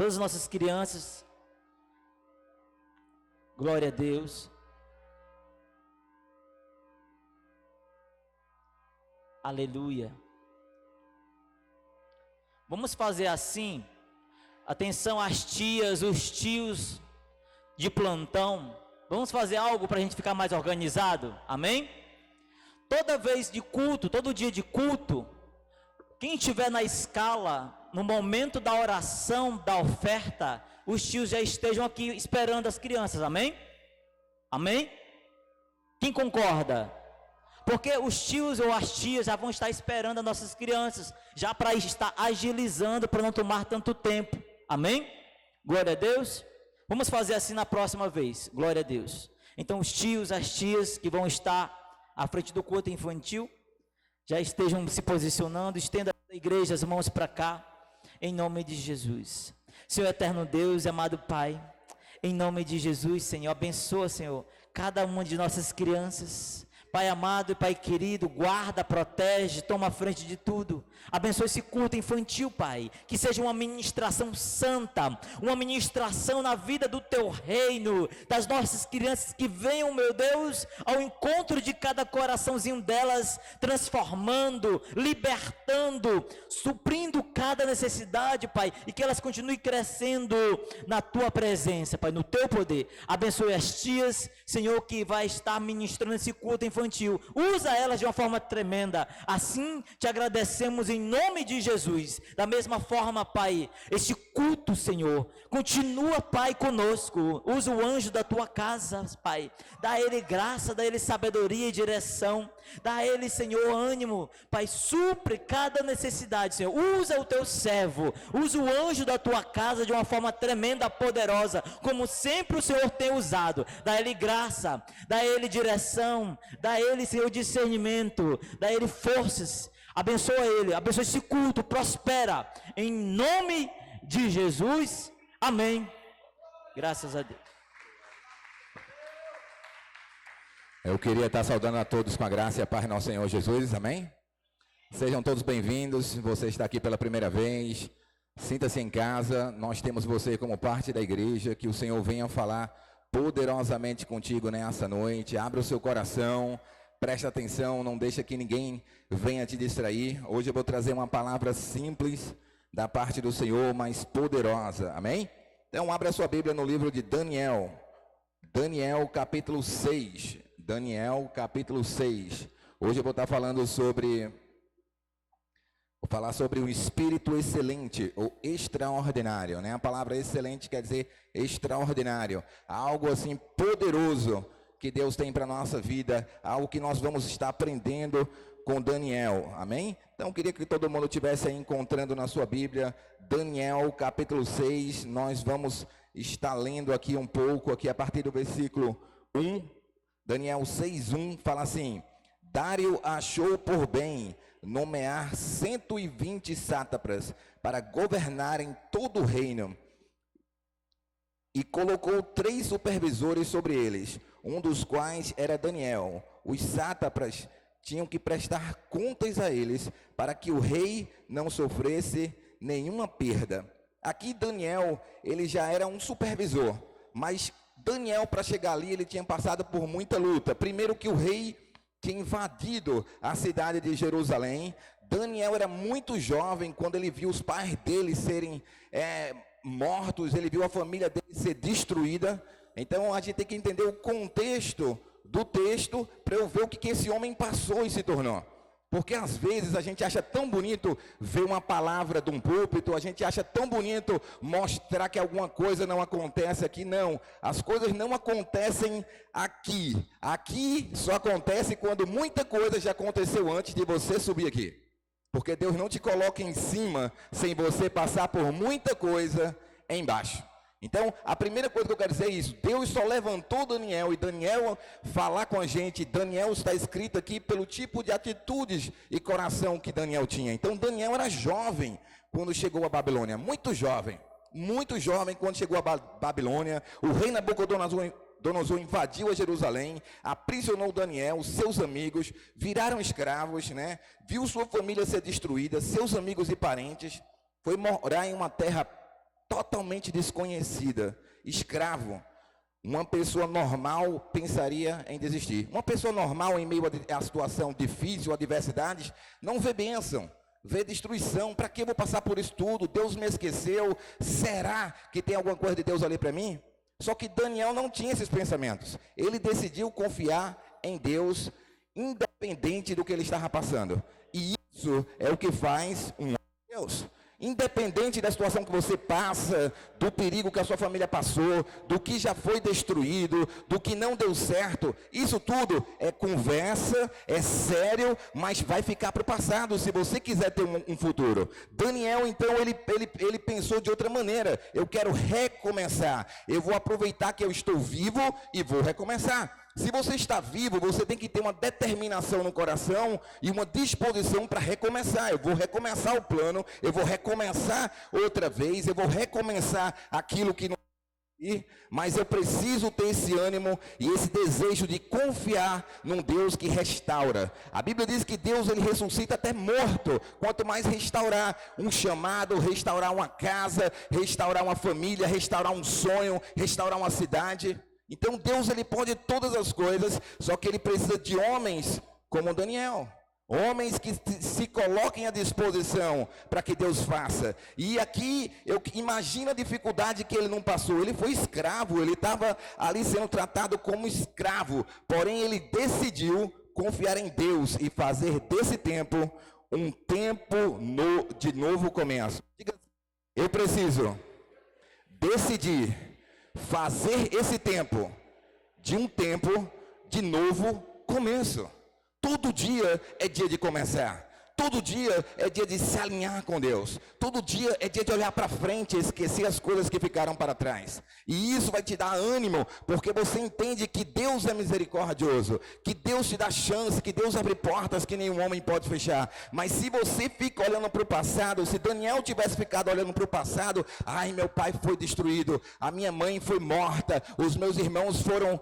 todas as nossas crianças. Glória a Deus. Aleluia. Vamos fazer assim. Atenção às tias, os tios de plantão. Vamos fazer algo para a gente ficar mais organizado. Amém? Toda vez de culto, todo dia de culto, quem estiver na escala, no momento da oração, da oferta, os tios já estejam aqui esperando as crianças. Amém? Amém? Quem concorda? Porque os tios ou as tias já vão estar esperando as nossas crianças, já para estar agilizando, para não tomar tanto tempo. Amém? Glória a Deus. Vamos fazer assim na próxima vez. Glória a Deus. Então os tios, as tias que vão estar à frente do culto infantil, já estejam se posicionando. Estenda a igreja as mãos para cá, em nome de Jesus. Senhor eterno Deus, amado Pai, em nome de Jesus, Senhor, abençoa, Senhor, cada uma de nossas crianças. Pai amado e Pai querido, guarda, protege, toma a frente de tudo. Abençoa esse culto infantil, Pai, que seja uma ministração santa, uma ministração na vida do Teu reino, das nossas crianças, que venham, meu Deus, ao encontro de cada coraçãozinho delas, transformando, libertando, suprindo cada necessidade, Pai, e que elas continuem crescendo na Tua presença, Pai, no Teu poder. Abençoe as tias, Senhor, que vai estar ministrando esse culto infantil. Usa elas de uma forma tremenda. Assim te agradecemos em nome de Jesus. Da mesma forma, Pai, este culto, Senhor, continua, Pai, conosco. Usa o anjo da tua casa, Pai. Dá a ele graça, dá a ele sabedoria e direção. Dá a ele, Senhor, ânimo. Pai, supre cada necessidade, Senhor. Usa o teu servo. Usa o anjo da tua casa de uma forma tremenda, poderosa, como sempre o Senhor tem usado. Dá a ele graça, dá a ele direção, dá a ele, Senhor, discernimento, dá a ele forças. Abençoa ele, abençoa esse culto, prospera, em nome de Jesus, amém. Graças a Deus. Eu queria estar saudando a todos com a graça e a paz do nosso Senhor Jesus, amém? Sejam todos bem-vindos. Você está aqui pela primeira vez, sinta-se em casa. Nós temos você como parte da igreja. Que o Senhor venha falar poderosamente contigo nessa noite. Abra o seu coração, presta atenção, não deixa que ninguém venha te distrair. Hoje eu vou trazer uma palavra simples da parte do Senhor, mas poderosa, amém? Então abra a sua Bíblia no livro de Daniel, Daniel capítulo 6, Daniel capítulo 6. Hoje eu vou estar falando sobre, o espírito excelente ou extraordinário, né? A palavra excelente quer dizer extraordinário, algo assim poderoso que Deus tem para a nossa vida, algo que nós vamos estar aprendendo com Daniel, amém? Então, eu queria que todo mundo estivesse aí encontrando na sua Bíblia, Daniel capítulo 6, nós vamos estar lendo aqui um pouco, aqui a partir do versículo 1, Daniel 6:1, fala assim: Dário achou por bem nomear 120 sátrapas para governarem todo o reino, e colocou 3 supervisores sobre eles, um dos quais era Daniel. Os sátrapas tinham que prestar contas a eles, para que o rei não sofresse nenhuma perda. Aqui Daniel, ele já era um supervisor, mas Daniel, para chegar ali, ele tinha passado por muita luta. Primeiro que o rei tinha invadido a cidade de Jerusalém. Daniel era muito jovem quando ele viu os pais dele serem mortos, ele viu a família dele ser destruída. Então a gente tem que entender o contexto do texto para eu ver o que esse homem passou e se tornou. Porque às vezes a gente acha tão bonito ver uma palavra de um púlpito, a gente acha tão bonito mostrar que alguma coisa não acontece aqui. Não, as coisas não acontecem aqui. Aqui só acontece quando muita coisa já aconteceu antes de você subir aqui. Porque Deus não te coloca em cima sem você passar por muita coisa embaixo. Então, a primeira coisa que eu quero dizer é isso. Deus só levantou Daniel, e Daniel falar com a gente. Daniel está escrito aqui pelo tipo de atitudes e coração que Daniel tinha. Então, Daniel era jovem quando chegou a Babilônia. Muito jovem quando chegou a Babilônia. O rei Nabucodonosor invadiu a Jerusalém, aprisionou Daniel, seus amigos, viraram escravos, né? Viu sua família ser destruída, seus amigos e parentes. Foi morar em uma terra totalmente desconhecida, escravo. Uma pessoa normal pensaria em desistir. Uma pessoa normal, em meio a situação difícil, adversidades, não vê bênção, vê destruição. Para que eu vou passar por isso tudo? Deus me esqueceu. Será que tem alguma coisa de Deus ali para mim? Só que Daniel não tinha esses pensamentos. Ele decidiu confiar em Deus, independente do que ele estava passando. E isso é o que faz um homem de Deus. Independente da situação que você passa, do perigo que a sua família passou, do que já foi destruído, do que não deu certo, isso tudo é conversa, é sério, mas vai ficar para o passado, se você quiser ter um futuro. Daniel, então, ele pensou de outra maneira. Eu quero recomeçar, eu vou aproveitar que eu estou vivo e vou recomeçar. Se você está vivo, você tem que ter uma determinação no coração e uma disposição para recomeçar. Eu vou recomeçar o plano, eu vou recomeçar outra vez, eu vou recomeçar aquilo que não... Mas eu preciso ter esse ânimo e esse desejo de confiar num Deus que restaura. A Bíblia diz que Deus, ele ressuscita até morto. Quanto mais restaurar um chamado, restaurar uma casa, restaurar uma família, restaurar um sonho, restaurar uma cidade. Então Deus, ele pode todas as coisas, só que ele precisa de homens como Daniel. Homens que se coloquem à disposição para que Deus faça. E aqui, eu imagino a dificuldade que ele não passou. Ele foi escravo, ele estava ali sendo tratado como escravo. Porém, ele decidiu confiar em Deus e fazer desse tempo um tempo de novo começo. Diga, eu preciso decidir fazer esse tempo de um tempo de novo começo. Todo dia é dia de começar. Todo dia é dia de se alinhar com Deus. Todo dia é dia de olhar para frente e esquecer as coisas que ficaram para trás. E isso vai te dar ânimo, porque você entende que Deus é misericordioso, que Deus te dá chance, que Deus abre portas que nenhum homem pode fechar. Mas se você fica olhando para o passado, se Daniel tivesse ficado olhando para o passado, ai, meu pai foi destruído, a minha mãe foi morta, os meus irmãos foram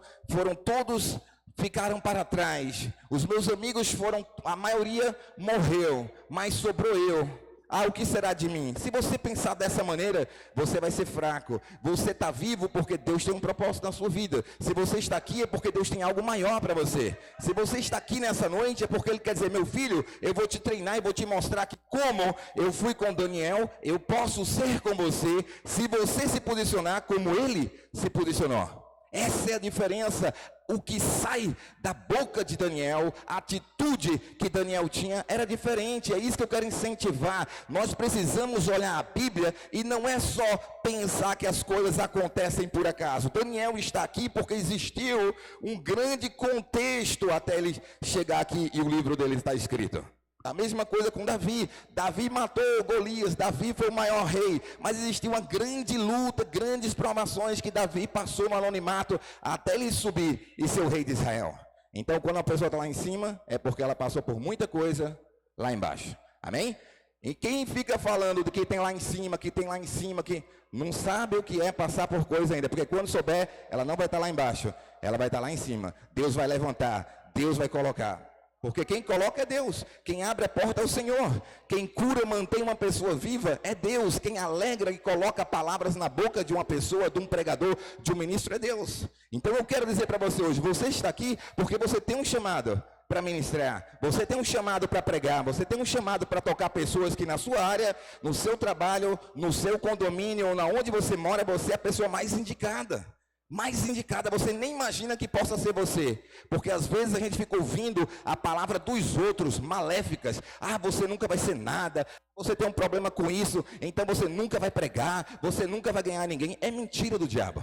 todos... ficaram para trás, os meus amigos foram, a maioria morreu, mas sobrou eu. Ah, o que será de mim? Se você pensar dessa maneira, você vai ser fraco. Você está vivo porque Deus tem um propósito na sua vida. Se você está aqui é porque Deus tem algo maior para você. Se você está aqui nessa noite é porque Ele quer dizer, meu filho, eu vou te treinar e vou te mostrar que como eu fui com Daniel, eu posso ser com você, se você se posicionar como ele se posicionou. Essa é a diferença. O que sai da boca de Daniel, a atitude que Daniel tinha era diferente. É isso que eu quero incentivar. Nós precisamos olhar a Bíblia e não é só pensar que as coisas acontecem por acaso. Daniel está aqui porque existiu um grande contexto até ele chegar aqui e o livro dele está escrito. A mesma coisa com Davi. Davi matou Golias, Davi foi o maior rei, mas existiu uma grande luta, grandes provações que Davi passou no anonimato até ele subir e ser o rei de Israel. Então, quando a pessoa está lá em cima, é porque ela passou por muita coisa lá embaixo. Amém? E quem fica falando do que tem lá em cima, que tem lá em cima, que não sabe o que é passar por coisa ainda, porque quando souber, ela não vai estar lá embaixo, ela vai estar lá em cima. Deus vai levantar, Deus vai colocar. Porque quem coloca é Deus, quem abre a porta é o Senhor, quem cura, mantém uma pessoa viva é Deus, quem alegra e coloca palavras na boca de uma pessoa, de um pregador, de um ministro é Deus. Então eu quero dizer para você hoje, você está aqui porque você tem um chamado para ministrar, você tem um chamado para pregar, você tem um chamado para tocar pessoas que na sua área, no seu trabalho, no seu condomínio ou na onde você mora, você é a pessoa mais indicada. Mais indicada, você nem imagina que possa ser você, porque às vezes a gente fica ouvindo a palavra dos outros, maléficas. Ah, você nunca vai ser nada, você tem um problema com isso, então você nunca vai pregar, você nunca vai ganhar ninguém. É mentira do diabo.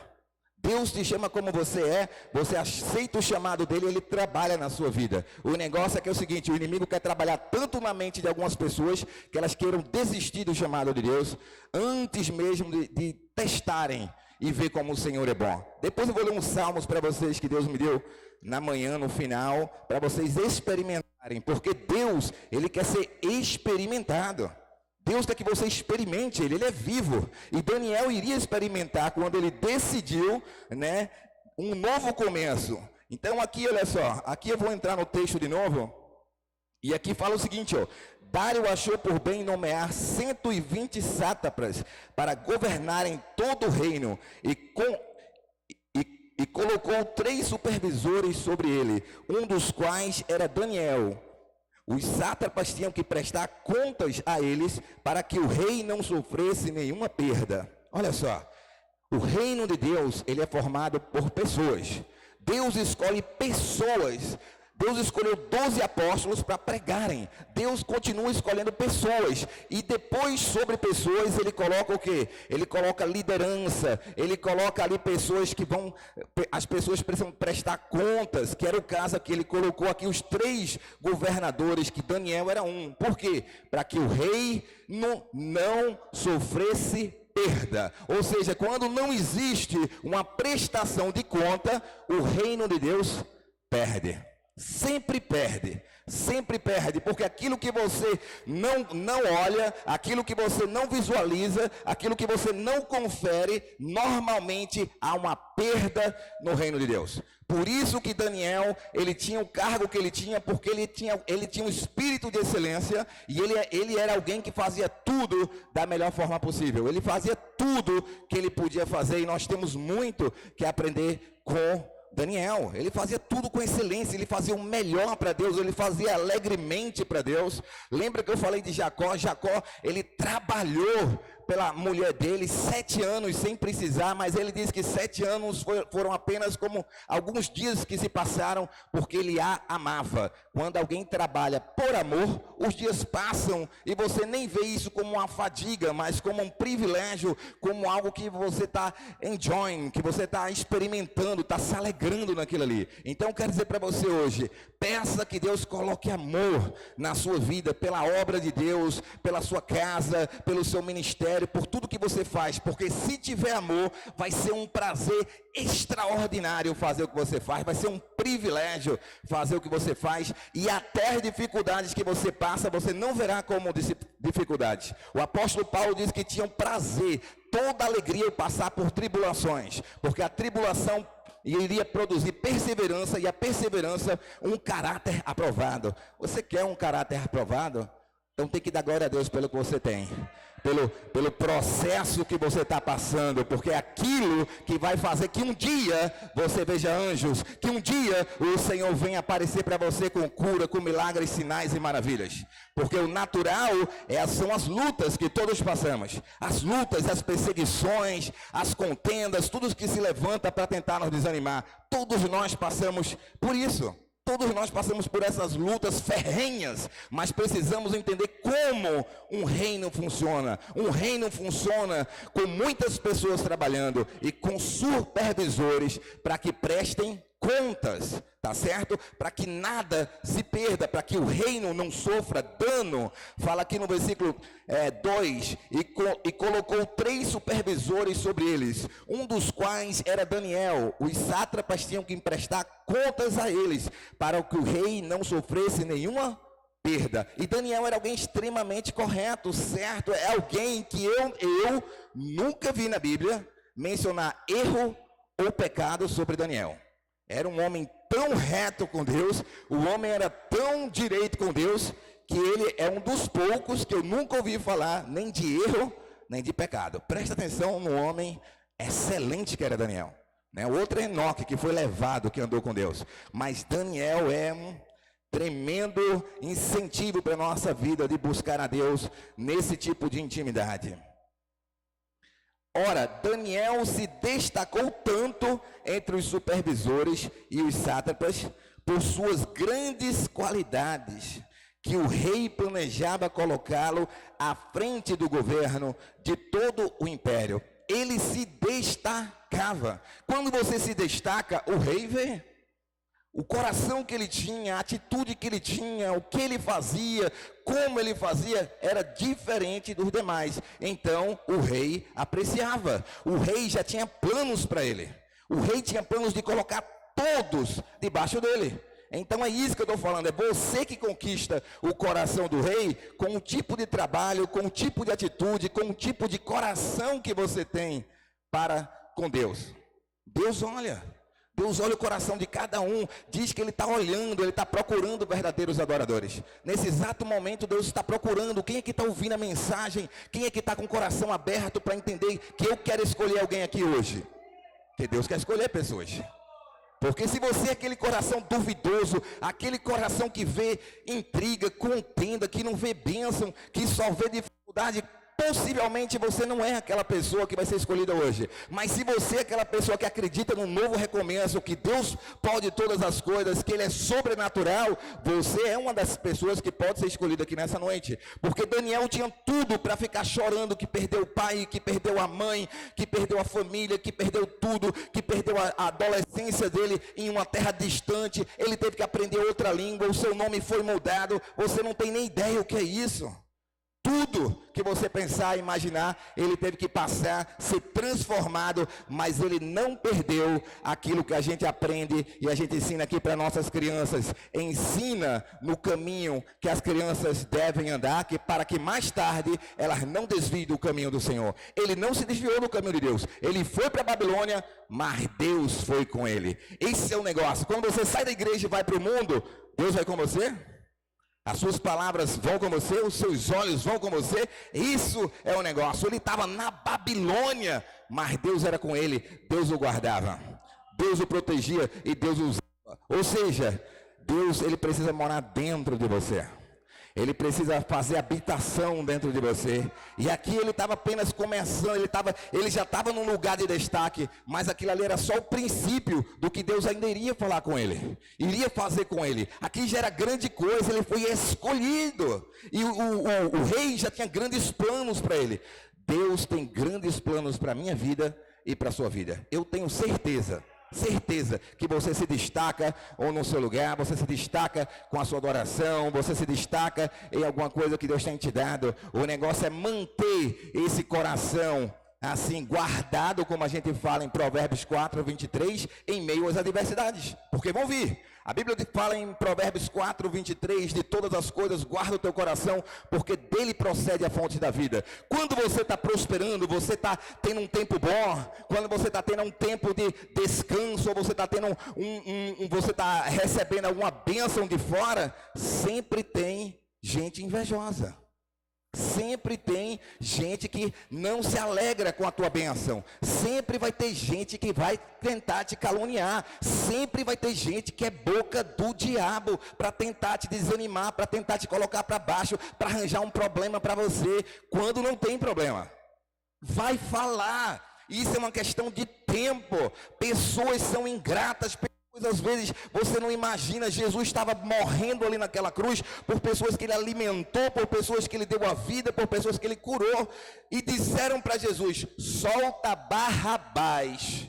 Deus te chama como você aceita o chamado dele, ele trabalha na sua vida. O negócio é que é o seguinte, o inimigo quer trabalhar tanto na mente de algumas pessoas, que elas queiram desistir do chamado de Deus, antes mesmo de testarem e ver como o Senhor é bom. Depois eu vou ler uns salmos para vocês que Deus me deu na manhã, no final, para vocês experimentarem, porque Deus, ele quer ser experimentado. Deus quer que você experimente ele é vivo. E Daniel iria experimentar quando ele decidiu, né, um novo começo. Então aqui, olha só, aqui eu vou entrar no texto de novo, e aqui fala o seguinte, ó, Dário achou por bem nomear 120 sátrapas para governarem todo o reino e colocou 3 supervisores sobre ele, um dos quais era Daniel. Os sátrapas tinham que prestar contas a eles para que o rei não sofresse nenhuma perda. Olha só, o reino de Deus, ele é formado por pessoas. Deus escolhe pessoas. Deus escolheu 12 apóstolos para pregarem. Deus continua escolhendo pessoas. E depois, sobre pessoas, ele coloca o quê? Ele coloca liderança. Ele coloca ali pessoas que vão... As pessoas precisam prestar contas. Que era o caso que ele colocou aqui os 3 governadores, que Daniel era um. Por quê? Para que o rei não sofresse perda. Ou seja, quando não existe uma prestação de conta, o reino de Deus perde. Sempre perde, porque aquilo que você não olha, aquilo que você não visualiza, aquilo que você não confere, normalmente há uma perda no reino de Deus. Por isso que Daniel, ele tinha o cargo que ele tinha, porque ele tinha um espírito de excelência, e ele era alguém que fazia tudo da melhor forma possível. Ele fazia tudo que ele podia fazer, e nós temos muito que aprender com Daniel. Ele fazia tudo com excelência, ele fazia o melhor para Deus, ele fazia alegremente para Deus. Lembra que eu falei de Jacó? Jacó, ele trabalhou pela mulher dele 7 anos sem precisar, mas ele diz que 7 anos foram apenas como alguns dias que se passaram, porque ele a amava. Quando alguém trabalha por amor, os dias passam e você nem vê isso como uma fadiga, mas como um privilégio, como algo que você está enjoying, que você está experimentando, está se alegrando naquilo ali. Então eu quero dizer para você hoje, peça que Deus coloque amor na sua vida, pela obra de Deus, pela sua casa, pelo seu ministério, por tudo que você faz, porque se tiver amor, vai ser um prazer extraordinário fazer o que você faz, vai ser um privilégio fazer o que você faz, e até as dificuldades que você passa, você não verá como dificuldades. O apóstolo Paulo diz que tinha um prazer, toda alegria em passar por tribulações, porque a tribulação iria produzir perseverança, e a perseverança um caráter aprovado. Você quer um caráter aprovado? Então tem que dar glória a Deus pelo que você tem, pelo processo que você está passando, porque é aquilo que vai fazer que um dia você veja anjos, que um dia o Senhor venha aparecer para você com cura, com milagres, sinais e maravilhas. Porque o natural são as lutas que todos passamos, as lutas, as perseguições, as contendas, tudo que se levanta para tentar nos desanimar. Todos nós passamos por isso. Todos nós passamos por essas lutas ferrenhas, mas precisamos entender como um reino funciona. Um reino funciona com muitas pessoas trabalhando e com supervisores para que prestem contas, tá certo? Para que nada se perda, para que o reino não sofra dano. Fala aqui no versículo 2, e colocou 3 supervisores sobre eles, um dos quais era Daniel. Os sátrapas tinham que emprestar contas a eles, para que o rei não sofresse nenhuma perda. E Daniel era alguém extremamente correto, certo? É alguém que eu nunca vi na Bíblia mencionar erro ou pecado sobre Daniel. Era um homem tão reto com Deus, o homem era tão direito com Deus, que ele é um dos poucos que eu nunca ouvi falar nem de erro, nem de pecado. Presta atenção no homem excelente que era Daniel. O outro é Enoque, que foi levado, que andou com Deus. Mas Daniel é um tremendo incentivo para a nossa vida de buscar a Deus nesse tipo de intimidade. Ora, Daniel se destacou tanto entre os supervisores e os sátrapas por suas grandes qualidades, que o rei planejava colocá-lo à frente do governo de todo o império. Ele se destacava. Quando você se destaca, o rei vê. O coração que ele tinha, a atitude que ele tinha, o que ele fazia, como ele fazia, era diferente dos demais. Então, o rei apreciava. O rei já tinha planos para ele. O rei tinha planos de colocar todos debaixo dele. Então, é isso que eu estou falando. É você que conquista o coração do rei com o tipo de trabalho, com o tipo de atitude, com o tipo de coração que você tem para com Deus. Deus olha. Deus olha o coração de cada um, diz que Ele está olhando, Ele está procurando verdadeiros adoradores. Nesse exato momento, Deus está procurando quem é que está ouvindo a mensagem, quem é que está com o coração aberto para entender que eu quero escolher alguém aqui hoje. Que Deus quer escolher pessoas. Porque se você é aquele coração duvidoso, aquele coração que vê intriga, contenda, que não vê bênção, que só vê dificuldade, possivelmente você não é aquela pessoa que vai ser escolhida hoje. Mas se você é aquela pessoa que acredita num novo recomeço, que Deus pode todas as coisas, que Ele é sobrenatural, você é uma das pessoas que pode ser escolhida aqui nessa noite. Porque Daniel tinha tudo para ficar chorando que perdeu o pai, que perdeu a mãe, que perdeu a família, que perdeu tudo, que perdeu a adolescência dele em uma terra distante. Ele teve que aprender outra língua, o seu nome foi mudado. Você não tem nem ideia o que é isso. Tudo que você pensar, imaginar, ele teve que passar, ser transformado, mas ele não perdeu aquilo que a gente aprende e a gente ensina aqui para nossas crianças. Ensina no caminho que as crianças devem andar, para que mais tarde elas não desviem do caminho do Senhor. Ele não se desviou do caminho de Deus. Ele foi para a Babilônia, mas Deus foi com ele. Esse é o negócio. Quando você sai da igreja e vai para o mundo, Deus vai com você? As suas palavras vão com você, os seus olhos vão com você. Isso é o negócio. Ele estava na Babilônia, mas Deus era com ele. Deus o guardava, Deus o protegia e Deus o usava. Ou seja, Deus, ele precisa morar dentro de você. Ele precisa fazer habitação dentro de você. E aqui ele estava apenas começando, ele já estava num lugar de destaque, mas aquilo ali era só o princípio do que Deus ainda iria falar com ele, iria fazer com ele. Aqui já era grande coisa, ele foi escolhido. E o rei já tinha grandes planos para ele. Deus tem grandes planos para a minha vida e para a sua vida. Eu tenho certeza que você se destaca ou no seu lugar, você se destaca com a sua adoração, você se destaca em alguma coisa que Deus tem te dado. O negócio é manter esse coração assim guardado, como a gente fala em Provérbios 4, 23, em meio às adversidades, porque vão vir. A Bíblia fala em Provérbios 4, 23, de todas as coisas guarda o teu coração, porque dele procede a fonte da vida. Quando você está prosperando, você está tendo um tempo bom, quando você está tendo um tempo de descanso, ou você está tendo você está recebendo alguma bênção de fora, sempre tem gente invejosa. Sempre tem gente que não se alegra com a tua bênção. Sempre vai ter gente que vai tentar te caluniar. Sempre vai ter gente que é boca do diabo para tentar te desanimar, para tentar te colocar para baixo, para arranjar um problema para você, quando não tem problema. Vai falar. Isso é uma questão de tempo. Pessoas são ingratas. Às vezes você não imagina, Jesus estava morrendo ali naquela cruz por pessoas que ele alimentou, por pessoas que ele deu a vida, por pessoas que ele curou, e disseram para Jesus: solta Barrabás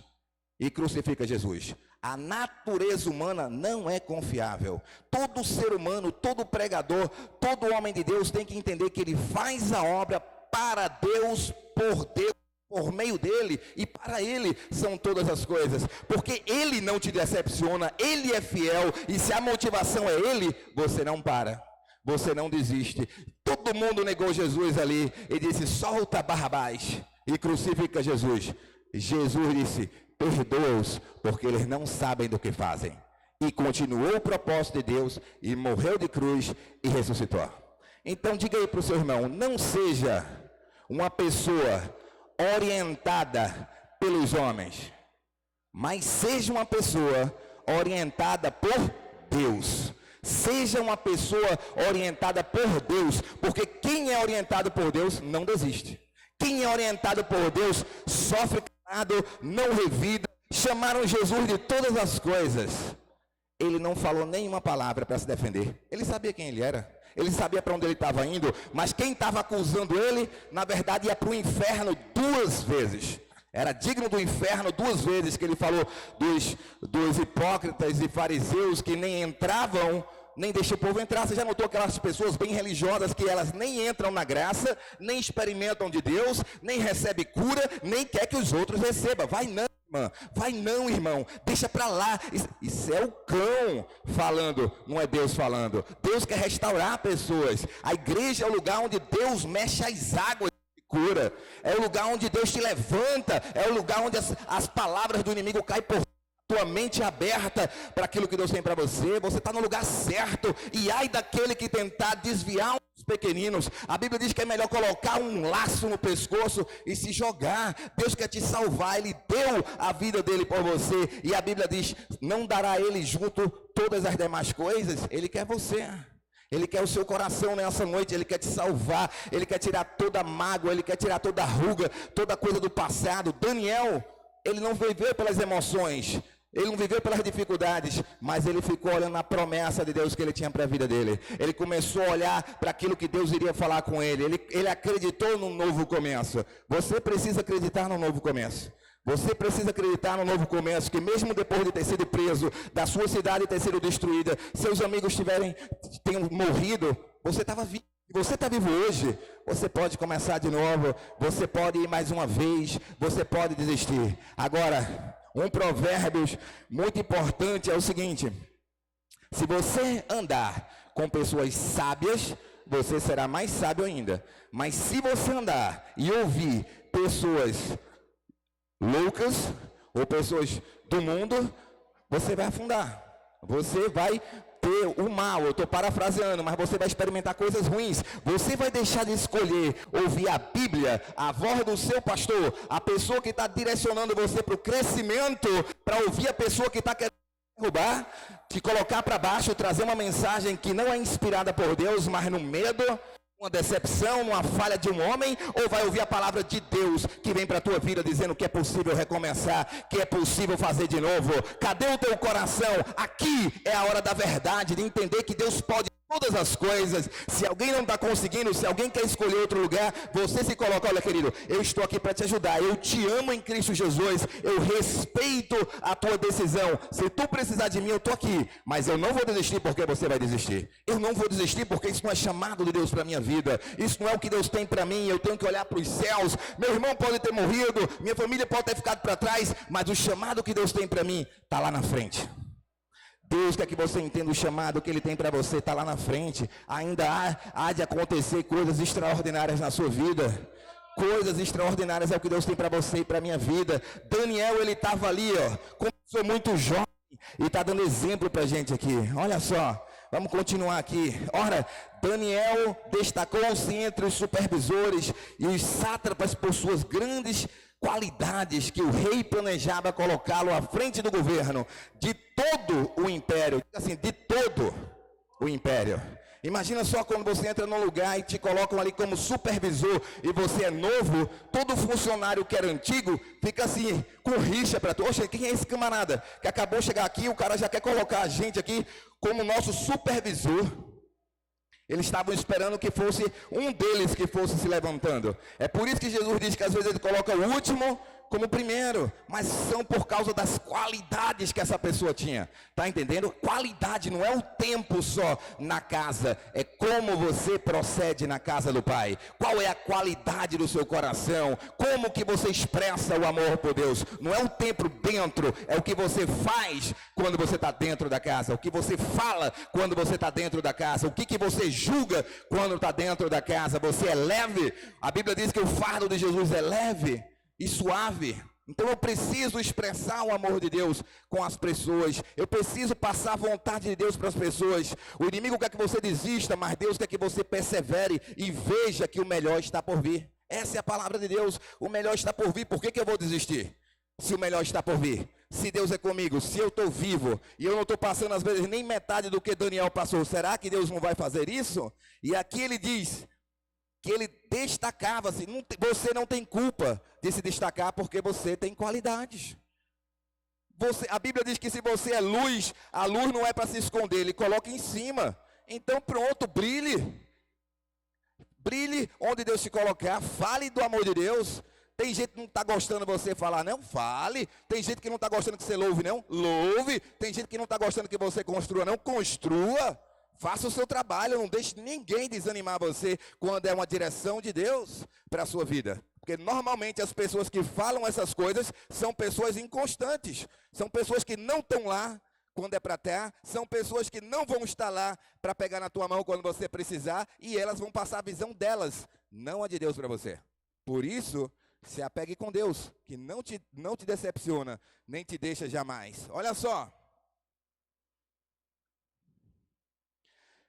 e crucifica Jesus. A natureza humana não é confiável. Todo ser humano, todo pregador, todo homem de Deus tem que entender que ele faz a obra para Deus, por Deus, por meio dele, e para ele são todas as coisas, porque ele não te decepciona, ele é fiel, e se a motivação é ele, você não para, você não desiste. Todo mundo negou Jesus ali e disse: solta Barrabás e crucifica Jesus. Jesus disse: perdoa-os, porque eles não sabem do que fazem. E continuou o propósito de Deus, e morreu de cruz e ressuscitou. Então diga aí para o seu irmão: não seja uma pessoa orientada pelos homens, mas seja uma pessoa orientada por Deus. Seja uma pessoa orientada por Deus, porque quem é orientado por Deus não desiste. Quem é orientado por Deus sofre calado, não revida. Chamaram Jesus de todas as coisas. Ele não falou nenhuma palavra para se defender. Ele sabia quem ele era. Ele sabia para onde ele estava indo, mas quem estava acusando ele, na verdade, ia para o inferno 2 vezes. Era digno do inferno 2 vezes, que ele falou dos hipócritas e fariseus que nem entravam, nem deixam o povo entrar. Você já notou aquelas pessoas bem religiosas que elas nem entram na graça, nem experimentam de Deus, nem recebem cura, nem quer que os outros recebam. Vai não. Vai não, irmão, deixa para lá. Isso é o cão falando, não é Deus falando. Deus quer restaurar pessoas. A igreja é o lugar onde Deus mexe as águas de cura. É o lugar onde Deus te levanta. É o lugar onde as palavras do inimigo caem por tua mente aberta para aquilo que Deus tem para você. Você está no lugar certo. E ai daquele que tentar desviar os pequeninos. A Bíblia diz que é melhor colocar um laço no pescoço e se jogar. Deus quer te salvar. Ele deu a vida dele por você. E a Bíblia diz, não dará ele junto todas as demais coisas. Ele quer você. Ele quer o seu coração nessa noite, Ele quer te salvar, Ele quer tirar toda mágoa, Ele quer tirar toda ruga, toda coisa do passado. Daniel, ele não viveu pelas emoções, ele não viveu pelas dificuldades, mas ele ficou olhando a promessa de Deus que ele tinha para a vida dele. Ele começou a olhar para aquilo que Deus iria falar com ele. Ele acreditou num novo começo. Você precisa acreditar num novo começo. Você precisa acreditar no novo começo, que mesmo depois de ter sido preso, da sua cidade ter sido destruída, seus amigos tenham morrido, você estava vivo. Você está vivo hoje, você pode começar de novo, você pode ir mais uma vez, você pode desistir. Agora, um provérbio muito importante é o seguinte: se você andar com pessoas sábias, você será mais sábio ainda. Mas se você andar e ouvir pessoas loucas ou pessoas do mundo, você vai afundar. Você vai ter o mal. Eu estou parafraseando, mas você vai experimentar coisas ruins. Você vai deixar de escolher ouvir a Bíblia, a voz do seu pastor, a pessoa que está direcionando você para o crescimento, para ouvir a pessoa que está querendo derrubar, te colocar para baixo, trazer uma mensagem que não é inspirada por Deus, mas no medo, uma decepção, uma falha de um homem, ou vai ouvir a palavra de Deus que vem para a tua vida dizendo que é possível recomeçar, que é possível fazer de novo? Cadê o teu coração? Aqui é a hora da verdade, de entender que Deus pode todas as coisas. Se alguém não está conseguindo, se alguém quer escolher outro lugar, você se coloca, olha querido, eu estou aqui para te ajudar, eu te amo em Cristo Jesus, eu respeito a tua decisão. Se tu precisar de mim, eu estou aqui, mas eu não vou desistir porque você vai desistir. Eu não vou desistir porque isso não é chamado de Deus para a minha vida, isso não é o que Deus tem para mim. Eu tenho que olhar para os céus. Meu irmão pode ter morrido, minha família pode ter ficado para trás, mas o chamado que Deus tem para mim está lá na frente. Deus quer que você entenda o chamado que Ele tem para você, está lá na frente. Ainda há de acontecer coisas extraordinárias na sua vida. Coisas extraordinárias é o que Deus tem para você e para a minha vida. Daniel, ele estava ali, começou muito jovem e está dando exemplo para a gente aqui. Olha só, vamos continuar aqui. Ora, Daniel destacou-se entre os supervisores e os sátrapas por suas grandes qualidades, que o rei planejava colocá-lo à frente do governo de todo o império, assim, de todo o império. Imagina só quando você entra num lugar e te colocam ali como supervisor e você é novo, todo funcionário que era antigo fica assim, com rixa para tu. Oxe, quem é esse camarada que acabou de chegar aqui, o cara já quer colocar a gente aqui como nosso supervisor? Eles estavam esperando que fosse um deles que fosse se levantando. É por isso que Jesus diz que às vezes ele coloca o último como o primeiro, mas são por causa das qualidades que essa pessoa tinha. Tá entendendo? Qualidade não é o tempo só na casa, é como você procede na casa do Pai. Qual é a qualidade do seu coração? Como que você expressa o amor por Deus? Não é o tempo dentro, é o que você faz quando você está dentro da casa, o que você fala quando você está dentro da casa, o que você julga quando está dentro da casa. Você é leve. A Bíblia diz que o fardo de Jesus é leve e suave. Então eu preciso expressar o amor de Deus com as pessoas. Eu preciso passar a vontade de Deus para as pessoas. O inimigo quer que você desista, mas Deus quer que você persevere e veja que o melhor está por vir. Essa é a palavra de Deus. O melhor está por vir. Por que eu vou desistir? Se o melhor está por vir. Se Deus é comigo, se eu estou vivo e eu não estou passando às vezes nem metade do que Daniel passou, será que Deus não vai fazer isso? E aqui ele diz que ele destacava-se. Você não tem culpa de se destacar porque você tem qualidades. A Bíblia diz que se você é luz, a luz não é para se esconder, ele coloca em cima. Então pronto, brilhe. Brilhe onde Deus te colocar, fale do amor de Deus. Tem gente que não está gostando de você falar, não? Fale. Tem gente que não está gostando que você louve, não? Louve. Tem gente que não está gostando que você construa, não? Construa. Faça o seu trabalho, não deixe ninguém desanimar você quando é uma direção de Deus para a sua vida. Porque normalmente as pessoas que falam essas coisas são pessoas inconstantes. São pessoas que não estão lá quando é para estar. São pessoas que não vão estar lá para pegar na tua mão quando você precisar. E elas vão passar a visão delas, não a de Deus para você. Por isso Se apegue com Deus, que não te decepciona, nem te deixa jamais. Olha só.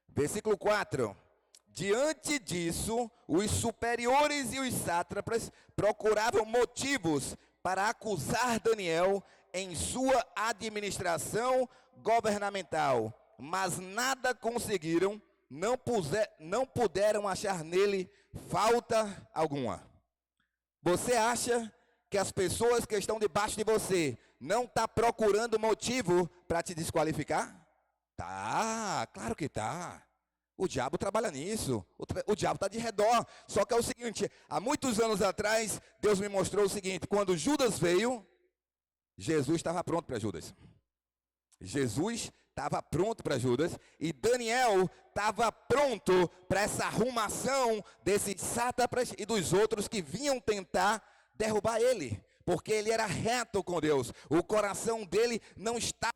Versículo 4. Diante disso, os superiores e os sátrapas procuravam motivos para acusar Daniel em sua administração governamental, mas nada conseguiram, não puderam achar nele falta alguma. Você acha que as pessoas que estão debaixo de você não estão procurando motivo para te desqualificar? Tá, claro que tá. O diabo trabalha nisso, o diabo está de redor. Só que é o seguinte, há muitos anos atrás, Deus me mostrou o seguinte: quando Judas veio, Jesus estava pronto para Judas. Jesus estava pronto para Judas e Daniel estava pronto para essa arrumação desses sátrapas e dos outros que vinham tentar derrubar ele. Porque ele era reto com Deus, o coração dele não estava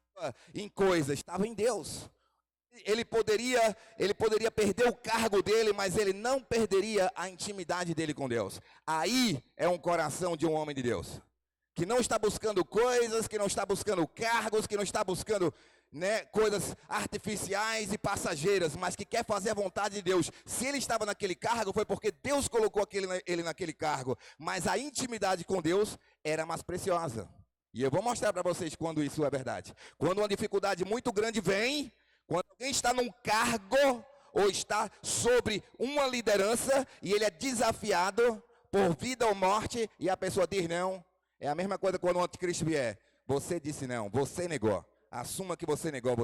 em coisas, estava em Deus. Ele poderia perder o cargo dele, mas ele não perderia a intimidade dele com Deus. Aí é um coração de um homem de Deus, que não está buscando coisas, que não está buscando cargos, que não está buscando, coisas artificiais e passageiras, mas que quer fazer a vontade de Deus. Se ele estava naquele cargo, foi porque Deus colocou ele naquele cargo, mas a intimidade com Deus era mais preciosa. E eu vou mostrar para vocês quando isso é verdade. Quando uma dificuldade muito grande vem, quando alguém está num cargo ou está sobre uma liderança e ele é desafiado por vida ou morte e a pessoa diz não, é a mesma coisa quando o anticristo vier. Você disse não, você negou. Assuma que você negou,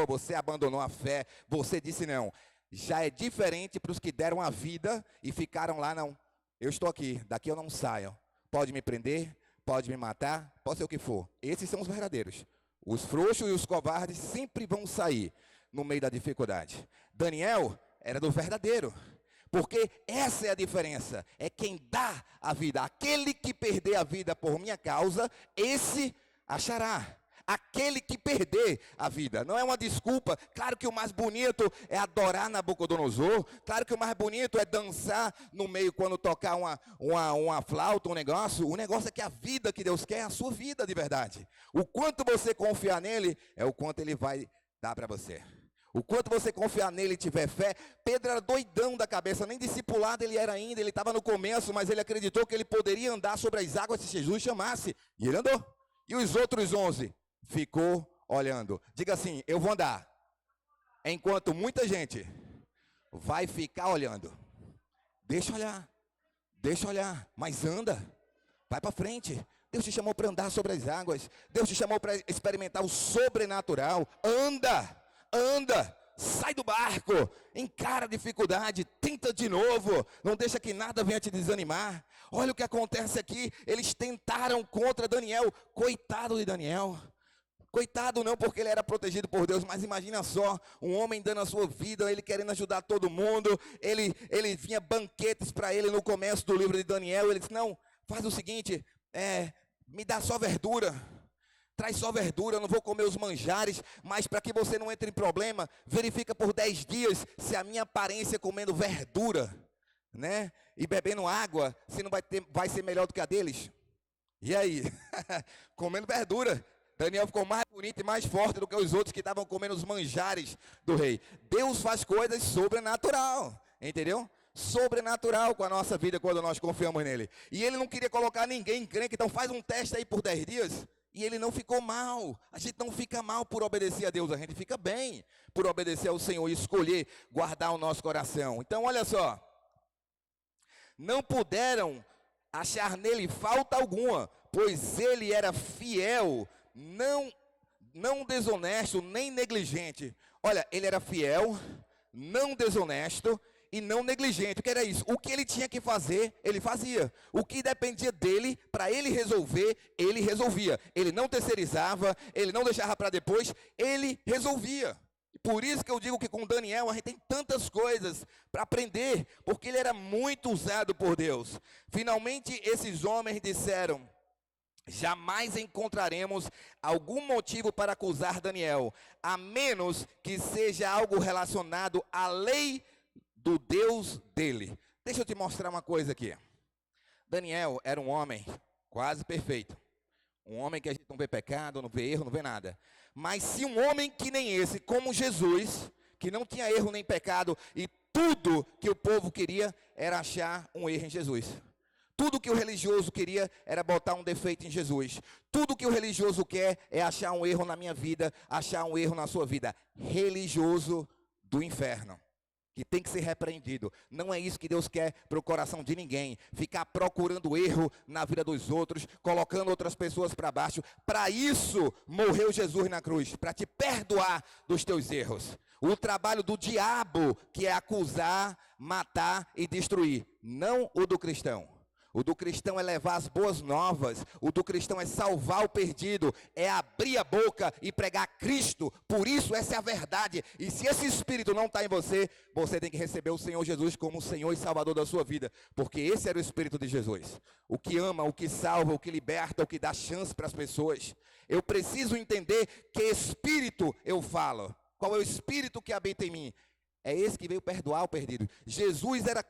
você abandonou a fé, você disse não. Já é diferente para os que deram a vida e ficaram lá, não. Eu estou aqui, daqui eu não saio. Pode me prender, pode me matar, pode ser o que for. Esses são os verdadeiros. Os frouxos e os covardes sempre vão sair no meio da dificuldade. Daniel era do verdadeiro, porque essa é a diferença, é quem dá a vida. Aquele que perder a vida por minha causa, esse achará. Aquele que perder a vida, não é uma desculpa. Claro que o mais bonito é adorar Nabucodonosor, claro que o mais bonito é dançar no meio quando tocar uma flauta, um negócio. O negócio é que a vida que Deus quer é a sua vida de verdade. O quanto você confiar nele, é o quanto ele vai dar para você. O quanto você confiar nele e tiver fé. Pedro era doidão da cabeça, nem discipulado ele era ainda, ele estava no começo, mas ele acreditou que ele poderia andar sobre as águas se Jesus chamasse, e ele andou. E os outros 11 ficou olhando. Diga assim: eu vou andar, enquanto muita gente vai ficar olhando. Deixa olhar, mas anda, vai para frente. Deus te chamou para andar sobre as águas, Deus te chamou para experimentar o sobrenatural. Anda, sai do barco, encara a dificuldade, tenta de novo, não deixa que nada venha te desanimar. Olha o que acontece aqui, eles tentaram contra Daniel, coitado de Daniel. Coitado não porque ele era protegido por Deus, mas imagina só, um homem dando a sua vida, ele querendo ajudar todo mundo, ele vinha banquetes para ele no começo do livro de Daniel, ele disse: não, faz o seguinte, me dá só verdura, traz só verdura, eu não vou comer os manjares, mas para que você não entre em problema, verifica por 10 dias se a minha aparência comendo verdura, e bebendo água, se não vai ser melhor do que a deles. E aí, comendo verdura, Daniel ficou mais bonito e mais forte do que os outros que estavam comendo os manjares do rei. Deus faz coisas sobrenatural, entendeu? Sobrenatural com a nossa vida quando nós confiamos nele. E ele não queria colocar ninguém em crente, então faz um teste aí por 10 dias. E ele não ficou mal. A gente não fica mal por obedecer a Deus, a gente fica bem por obedecer ao Senhor e escolher guardar o nosso coração. Então olha só, não puderam achar nele falta alguma, pois ele era fiel, não desonesto, nem negligente. Olha, ele era fiel, não desonesto e não negligente. O que era isso? O que ele tinha que fazer, ele fazia. O que dependia dele, para ele resolver, ele resolvia. Ele não terceirizava, ele não deixava para depois, ele resolvia. Por isso que eu digo que com Daniel a gente tem tantas coisas para aprender, porque ele era muito usado por Deus. Finalmente esses homens disseram: jamais encontraremos algum motivo para acusar Daniel, a menos que seja algo relacionado à lei do Deus dele. Deixa eu te mostrar uma coisa aqui. Daniel era um homem quase perfeito. Um homem que a gente não vê pecado, não vê erro, não vê nada. Mas se um homem que nem esse, como Jesus, que não tinha erro nem pecado, e tudo que o povo queria era achar um erro em Jesus. Tudo que o religioso queria era botar um defeito em Jesus. Tudo que o religioso quer é achar um erro na minha vida, achar um erro na sua vida. Religioso do inferno, que tem que ser repreendido. Não é isso que Deus quer para o coração de ninguém. Ficar procurando erro na vida dos outros, colocando outras pessoas para baixo. Para isso morreu Jesus na cruz, para te perdoar dos teus erros. O trabalho do diabo, que é acusar, matar e destruir, não o do cristão. O do cristão é levar as boas novas, o do cristão é salvar o perdido, é abrir a boca e pregar Cristo. Por isso essa é a verdade. E se esse Espírito não está em você, você tem que receber o Senhor Jesus como o Senhor e Salvador da sua vida. Porque esse era o Espírito de Jesus. O que ama, o que salva, o que liberta, o que dá chance para as pessoas. Eu preciso entender que Espírito eu falo. Qual é o Espírito que habita em mim? É esse que veio perdoar o perdido. Jesus era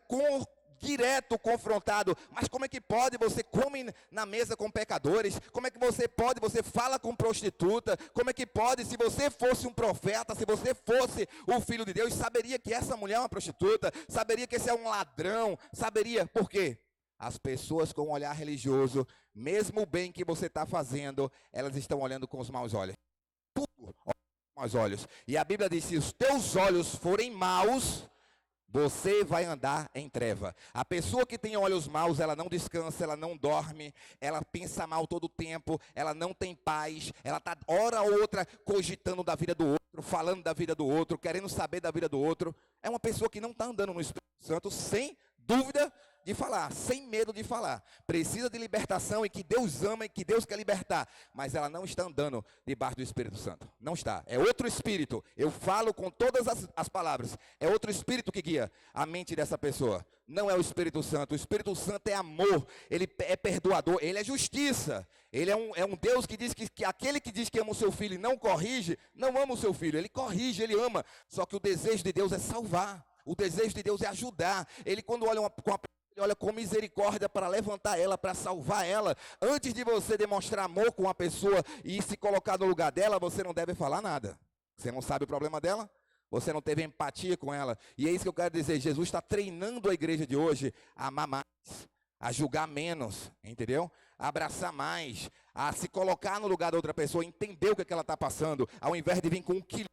direto confrontado, mas como é que pode, você come na mesa com pecadores, como é que você pode, você fala com prostituta, como é que pode, se você fosse um profeta, se você fosse o filho de Deus, saberia que essa mulher é uma prostituta, saberia que esse é um ladrão, saberia, por quê? As pessoas com um olhar religioso, mesmo o bem que você está fazendo, elas estão olhando com os maus olhos, tudo com os olhos, e a Bíblia diz, se os teus olhos forem maus, você vai andar em treva. A pessoa que tem olhos maus, ela não descansa, ela não dorme, ela pensa mal todo o tempo, ela não tem paz, ela está hora ou outra cogitando da vida do outro, falando da vida do outro, querendo saber da vida do outro. É uma pessoa que não está andando no Espírito Santo, sem dúvida de falar, sem medo de falar. Precisa de libertação e que Deus ama e que Deus quer libertar. Mas ela não está andando debaixo do Espírito Santo. Não está. É outro Espírito. Eu falo com todas as palavras. É outro Espírito que guia a mente dessa pessoa. Não é o Espírito Santo. O Espírito Santo é amor. Ele é perdoador. Ele é justiça. Ele é um Deus que diz que aquele que diz que ama o seu filho e não corrige, não ama o seu filho. Ele corrige, ele ama. Só que o desejo de Deus é salvar. O desejo de Deus é ajudar. Ele quando olha ele olha com misericórdia para levantar ela, para salvar ela. Antes de você demonstrar amor com uma pessoa e se colocar no lugar dela, você não deve falar nada. Você não sabe o problema dela? Você não teve empatia com ela. E é isso que eu quero dizer. Jesus está treinando a igreja de hoje a amar mais, a julgar menos, entendeu? A abraçar mais, a se colocar no lugar da outra pessoa, entender o que ela está passando, ao invés de vir com um quilo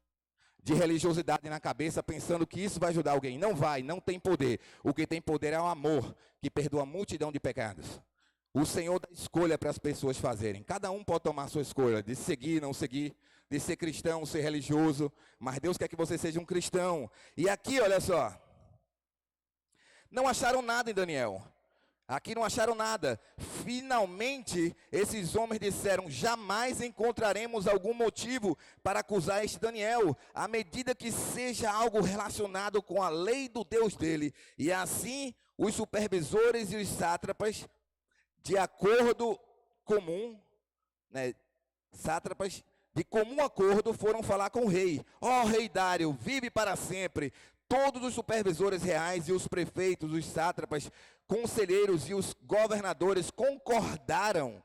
de religiosidade na cabeça, pensando que isso vai ajudar alguém. Não vai, não tem poder. O que tem poder é o amor, que perdoa a multidão de pecados. O Senhor dá escolha para as pessoas fazerem. Cada um pode tomar a sua escolha, de seguir, não seguir, de ser cristão, ser religioso. Mas Deus quer que você seja um cristão. E aqui, olha só. Não acharam nada em Daniel. Aqui não acharam nada. Finalmente, esses homens disseram, jamais encontraremos algum motivo para acusar este Daniel, à medida que seja algo relacionado com a lei do Deus dele. E assim, os supervisores e os sátrapas, de acordo comum, sátrapas, de comum acordo, foram falar com o rei. Ó rei Dário, vive para sempre. Todos os supervisores reais e os prefeitos, os sátrapas, conselheiros e os governadores concordaram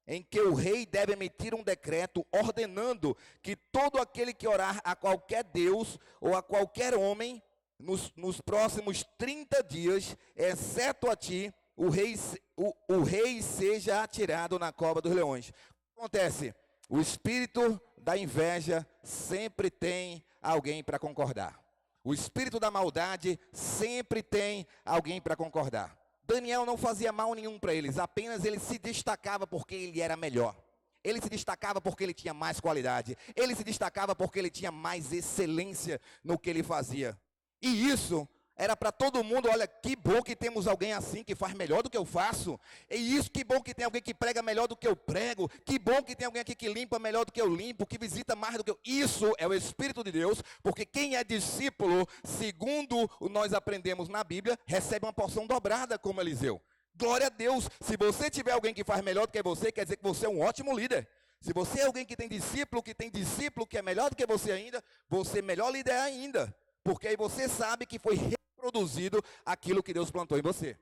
em que o rei deve emitir um decreto ordenando que todo aquele que orar a qualquer Deus ou a qualquer homem nos próximos 30 dias, exceto a ti, o rei seja atirado na cova dos leões. O que acontece? O espírito da inveja sempre tem alguém para concordar. O espírito da maldade sempre tem alguém para concordar. Daniel não fazia mal nenhum para eles, apenas ele se destacava porque ele era melhor. Ele se destacava porque ele tinha mais qualidade. Ele se destacava porque ele tinha mais excelência no que ele fazia. E isso era para todo mundo. Olha, que bom que temos alguém assim que faz melhor do que eu faço. E isso, que bom que tem alguém que prega melhor do que eu prego. Que bom que tem alguém aqui que limpa melhor do que eu limpo, que visita mais do que eu. Isso é o Espírito de Deus, porque quem é discípulo, segundo nós aprendemos na Bíblia, recebe uma porção dobrada como Eliseu. Glória a Deus. Se você tiver alguém que faz melhor do que você, quer dizer que você é um ótimo líder. Se você é alguém que tem discípulo que é melhor do que você ainda, você é melhor líder ainda. Porque aí você sabe que foi reproduzido aquilo que Deus plantou em você.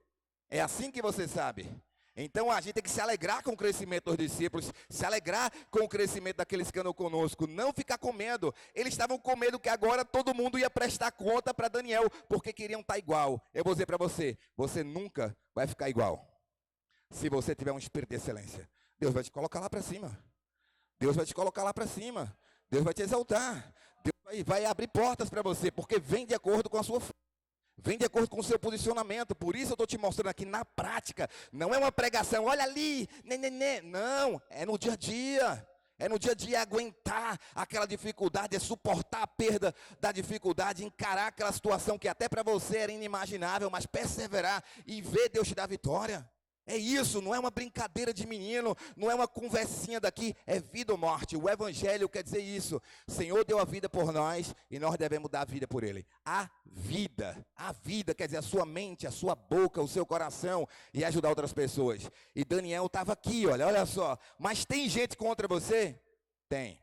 É assim que você sabe. Então a gente tem que se alegrar com o crescimento dos discípulos, se alegrar com o crescimento daqueles que andam conosco, não ficar com medo. Eles estavam com medo que agora todo mundo ia prestar conta para Daniel, porque queriam estar igual. Eu vou dizer para você, você nunca vai ficar igual. Se você tiver um espírito de excelência, Deus vai te colocar lá para cima. Deus vai te colocar lá para cima. Deus vai te exaltar. Deus vai abrir portas para você, porque vem de acordo com a sua fé. Vem de acordo com o seu posicionamento. Por isso eu estou te mostrando aqui na prática. Não é uma pregação, olha ali, não, é no dia a dia. É no dia a dia aguentar aquela dificuldade, é suportar a perda da dificuldade, encarar aquela situação que até para você era inimaginável, mas perseverar e ver Deus te dar vitória. É isso, não é uma brincadeira de menino, não é uma conversinha daqui, é vida ou morte. O evangelho quer dizer isso. O Senhor deu a vida por nós e nós devemos dar a vida por Ele. A vida quer dizer a sua mente, a sua boca, o seu coração e ajudar outras pessoas. E Daniel estava aqui, olha só. Mas tem gente contra você? Tem.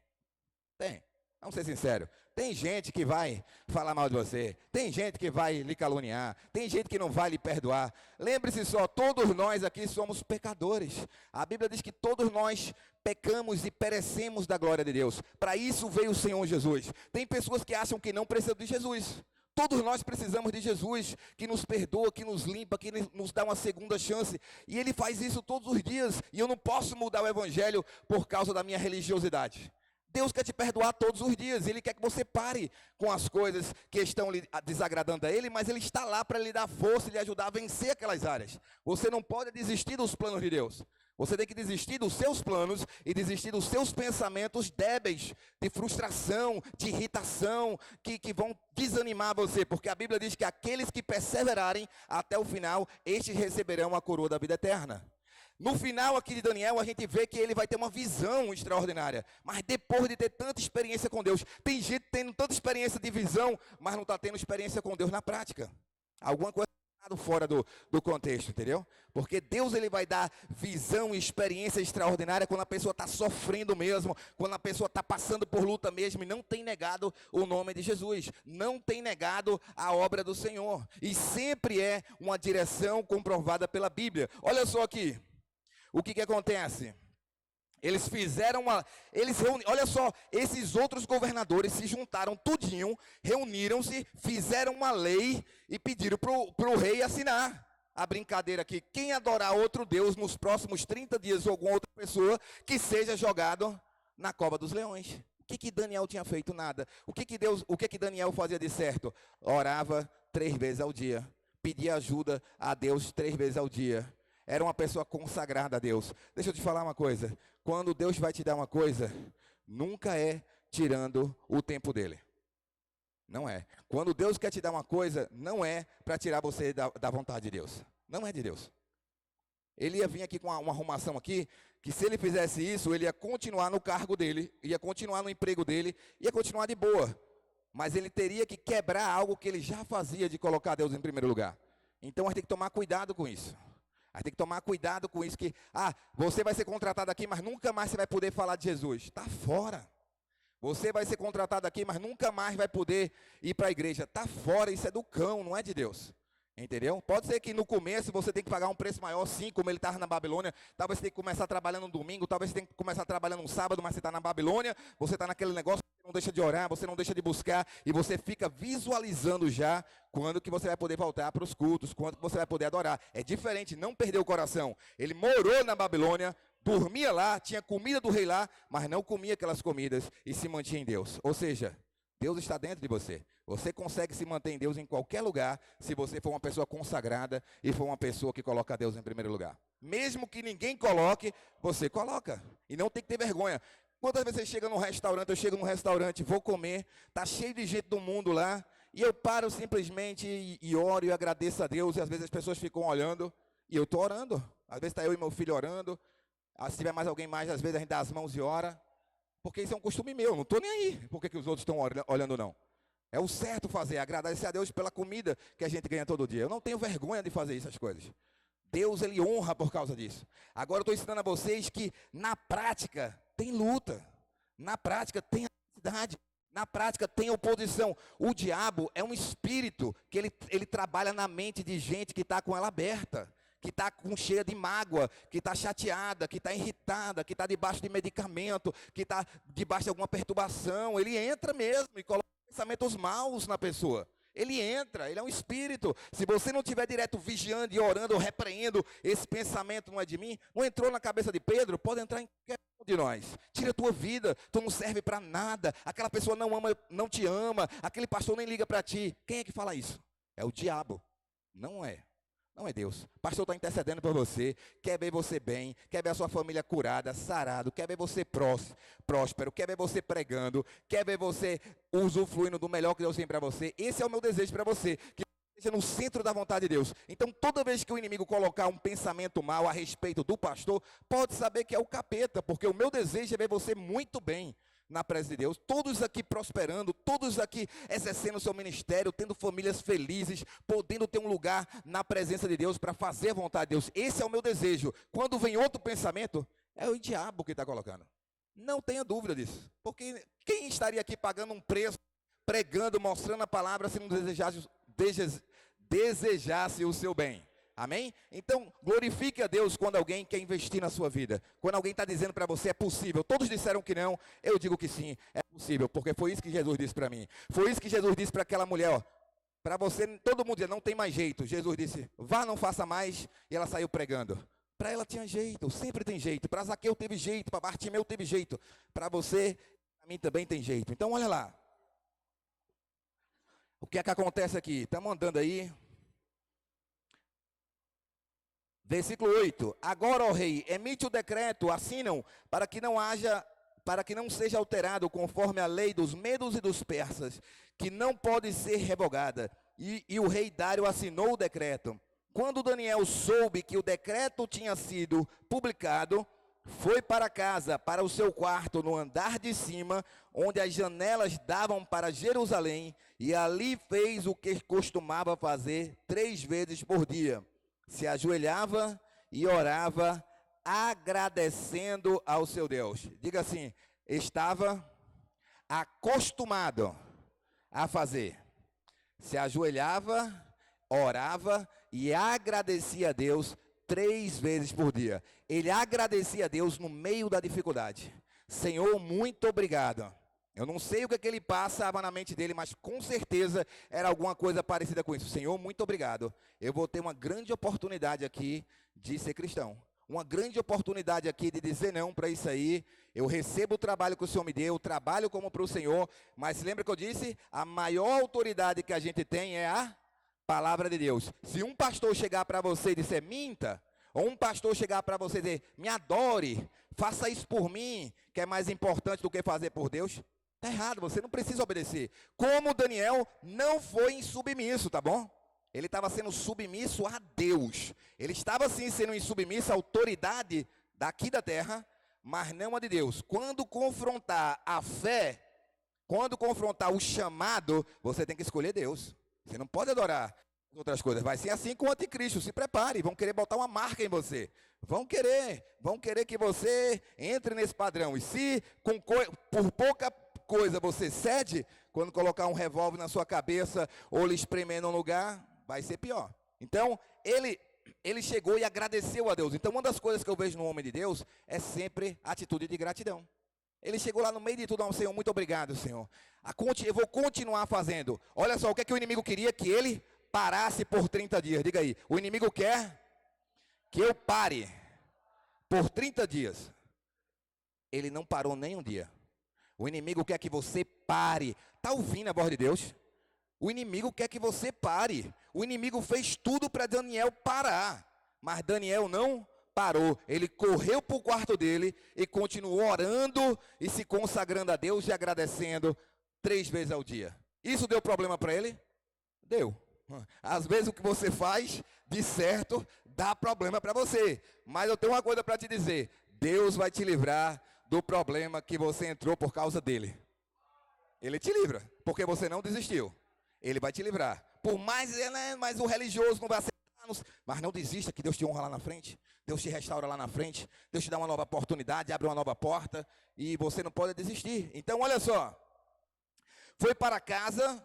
Vamos ser sinceros. Tem gente que vai falar mal de você. Tem gente que vai lhe caluniar. Tem gente que não vai lhe perdoar. Lembre-se só, todos nós aqui somos pecadores. A Bíblia diz que todos nós pecamos e perecemos da glória de Deus. Para isso veio o Senhor Jesus. Tem pessoas que acham que não precisam de Jesus. Todos nós precisamos de Jesus, que nos perdoa, que nos limpa, que nos dá uma segunda chance. E Ele faz isso todos os dias. E eu não posso mudar o Evangelho por causa da minha religiosidade. Deus quer te perdoar todos os dias. Ele quer que você pare com as coisas que estão lhe desagradando a Ele, mas Ele está lá para lhe dar força e lhe ajudar a vencer aquelas áreas. Você não pode desistir dos planos de Deus. Você tem que desistir dos seus planos e desistir dos seus pensamentos débeis, de frustração, de irritação, que vão desanimar você. Porque a Bíblia diz que aqueles que perseverarem até o final, estes receberão a coroa da vida eterna. No final aqui de Daniel, a gente vê que ele vai ter uma visão extraordinária. Mas depois de ter tanta experiência com Deus, tem gente tendo tanta experiência de visão, mas não está tendo experiência com Deus na prática. Alguma coisa fora do contexto, entendeu? Porque Deus ele vai dar visão e experiência extraordinária quando a pessoa está sofrendo mesmo, quando a pessoa está passando por luta mesmo e não tem negado o nome de Jesus, não tem negado a obra do Senhor. E sempre é uma direção comprovada pela Bíblia. Olha só aqui. O que acontece? Eles fizeram olha só, esses outros governadores se juntaram tudinho, reuniram-se, fizeram uma lei e pediram para o rei assinar. A brincadeira aqui, quem adorar outro Deus nos próximos 30 dias ou alguma outra pessoa, que seja jogado na cova dos leões. O que Daniel tinha feito? Nada. O que Daniel fazia de certo? Orava 3 vezes ao dia, pedia ajuda a Deus 3 vezes ao dia. Era uma pessoa consagrada a Deus. Deixa eu te falar uma coisa. Quando Deus vai te dar uma coisa, nunca é tirando o tempo dele. Não é. Quando Deus quer te dar uma coisa, não é para tirar você da vontade de Deus. Não é de Deus. Ele ia vir aqui com uma arrumação aqui, que se ele fizesse isso, ele ia continuar no cargo dele, ia continuar no emprego dele, ia continuar de boa. Mas ele teria que quebrar algo que ele já fazia de colocar Deus em primeiro lugar. Então a gente tem que tomar cuidado com isso. A gente tem que tomar cuidado com isso que, você vai ser contratado aqui, mas nunca mais você vai poder falar de Jesus. Está fora. Você vai ser contratado aqui, mas nunca mais vai poder ir para a igreja. Está fora, isso é do cão, não é de Deus. Entendeu? Pode ser que no começo você tem que pagar um preço maior, sim, como ele estava na Babilônia. Talvez você tenha que começar trabalhando no domingo, talvez você tenha que começar trabalhando no sábado, mas você está na Babilônia, você está naquele negócio, você não deixa de orar, você não deixa de buscar, e você fica visualizando já quando que você vai poder voltar para os cultos, quando que você vai poder adorar. É diferente, não perder o coração. Ele morou na Babilônia, dormia lá, tinha comida do rei lá, mas não comia aquelas comidas e se mantinha em Deus. Ou seja, Deus está dentro de você. Você consegue se manter em Deus em qualquer lugar se você for uma pessoa consagrada e for uma pessoa que coloca Deus em primeiro lugar. Mesmo que ninguém coloque, você coloca. E não tem que ter vergonha. Quantas vezes você chega num restaurante, eu chego num restaurante, vou comer, está cheio de gente do mundo lá, e eu paro simplesmente e oro e agradeço a Deus, e às vezes as pessoas ficam olhando, e eu estou orando. Às vezes está eu e meu filho orando, se tiver mais alguém mais, às vezes a gente dá as mãos e ora. Porque isso é um costume meu, não estou nem aí. Por que os outros estão olhando não? É o certo fazer, agradecer a Deus pela comida que a gente ganha todo dia. Eu não tenho vergonha de fazer essas coisas. Deus, Ele honra por causa disso. Agora eu estou ensinando a vocês que na prática tem luta. Na prática tem adversidade. Na prática tem oposição. O diabo é um espírito que ele trabalha na mente de gente que está com ela aberta. que está cheia de mágoa, que está chateada, que está irritada, que está debaixo de medicamento, que está debaixo de alguma perturbação, ele entra mesmo e coloca pensamentos maus na pessoa. Ele entra, ele é um espírito. Se você não estiver direto vigiando e orando, ou repreendo, esse pensamento não é de mim, não entrou na cabeça de Pedro, pode entrar em qualquer um de nós. Tira a tua vida, tu não serve para nada, aquela pessoa não ama, não te ama, aquele pastor nem liga para ti. Quem é que fala isso? É o diabo, não é. Não é Deus. O pastor está intercedendo por você, quer ver você bem, quer ver a sua família curada, sarado, quer ver você próspero, quer ver você pregando, quer ver você usufruindo do melhor que Deus tem para você. Esse é o meu desejo para você, que você esteja no centro da vontade de Deus. Então, toda vez que o inimigo colocar um pensamento mal a respeito do pastor, pode saber que é o capeta, porque o meu desejo é ver você muito bem na presença de Deus, todos aqui prosperando, todos aqui exercendo o seu ministério, tendo famílias felizes, podendo ter um lugar na presença de Deus para fazer a vontade de Deus. Esse é o meu desejo. Quando vem outro pensamento, é o diabo que está colocando. Não tenha dúvida disso. Porque quem estaria aqui pagando um preço, pregando, mostrando a palavra, se não desejasse o seu bem? Amém? Então, glorifique a Deus quando alguém quer investir na sua vida. Quando alguém está dizendo para você, é possível. Todos disseram que não, eu digo que sim, é possível. Porque foi isso que Jesus disse para mim. Foi isso que Jesus disse para aquela mulher, ó. Para você, todo mundo dizia, não tem mais jeito. Jesus disse, vá, não faça mais. E ela saiu pregando. Para ela tinha jeito, sempre tem jeito. Para Zaqueu teve jeito, para Bartimeu teve jeito. Para você, para mim também tem jeito. Então, olha lá. O que é que acontece aqui? Estamos andando aí. Versículo 8, agora, ó rei, emite o decreto, assinam, para que não seja alterado conforme a lei dos medos e dos persas, que não pode ser revogada. E o rei Dário assinou o decreto. Quando Daniel soube que o decreto tinha sido publicado, foi para casa, para o seu quarto, no andar de cima, onde as janelas davam para Jerusalém, e ali fez o que costumava fazer 3 vezes por dia. Se ajoelhava e orava, agradecendo ao seu Deus. Diga assim, estava acostumado a fazer. Se ajoelhava, orava e agradecia a Deus 3 vezes por dia. Ele agradecia a Deus no meio da dificuldade. Senhor, muito obrigado. Eu não sei o que ele passava na mente dele, mas com certeza era alguma coisa parecida com isso. Senhor, muito obrigado. Eu vou ter uma grande oportunidade aqui de ser cristão. Uma grande oportunidade aqui de dizer não para isso aí. Eu recebo o trabalho que o Senhor me deu, trabalho como para o Senhor. Mas lembra que eu disse? A maior autoridade que a gente tem é a palavra de Deus. Se um pastor chegar para você e disser minta, ou um pastor chegar para você e dizer me adore, faça isso por mim, que é mais importante do que fazer por Deus, está errado, você não precisa obedecer. Como Daniel não foi insubmisso, tá bom? Ele estava sendo submisso a Deus. Ele estava sim sendo insubmisso à autoridade daqui da terra, mas não a de Deus. Quando confrontar a fé, quando confrontar o chamado, você tem que escolher Deus. Você não pode adorar outras coisas. Vai ser assim com o anticristo. Se prepare, vão querer botar uma marca em você. Vão querer que você entre nesse padrão. E se por pouca coisa você cede, quando colocar um revólver na sua cabeça ou lhe espremer num lugar, vai ser pior. Então, ele chegou e agradeceu a Deus. Então, uma das coisas que eu vejo no homem de Deus é sempre a atitude de gratidão. Ele chegou lá no meio de tudo, Senhor, muito obrigado, Senhor. Eu vou continuar fazendo. Olha só, o que é que o inimigo queria? Que ele parasse por 30 dias. Diga aí, o inimigo quer que eu pare por 30 dias. Ele não parou nem um dia. O inimigo quer que você pare. Está ouvindo a voz de Deus? O inimigo quer que você pare. O inimigo fez tudo para Daniel parar. Mas Daniel não parou. Ele correu para o quarto dele e continuou orando e se consagrando a Deus e agradecendo 3 vezes ao dia. Isso deu problema para ele? Deu. Às vezes o que você faz de certo dá problema para você. Mas eu tenho uma coisa para te dizer. Deus vai te livrar do problema que você entrou por causa dele. Ele te livra, porque você não desistiu. Ele vai te livrar. Por mais, mas o religioso não vai aceitar. Mas não desista, que Deus te honra lá na frente. Deus te restaura lá na frente. Deus te dá uma nova oportunidade, abre uma nova porta. E você não pode desistir. Então, olha só. Foi para casa,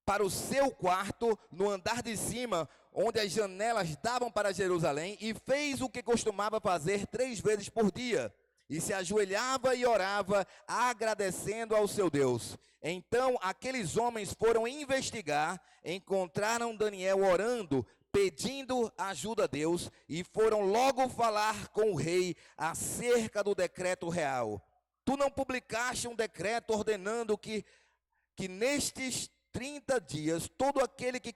para o seu quarto, no andar de cima, onde as janelas davam para Jerusalém, e fez o que costumava fazer 3 vezes por dia, e se ajoelhava e orava, agradecendo ao seu Deus. Então aqueles homens foram investigar, encontraram Daniel orando, pedindo ajuda a Deus, e foram logo falar com o rei acerca do decreto real. Tu não publicaste um decreto ordenando que nestes 30 dias, todo aquele que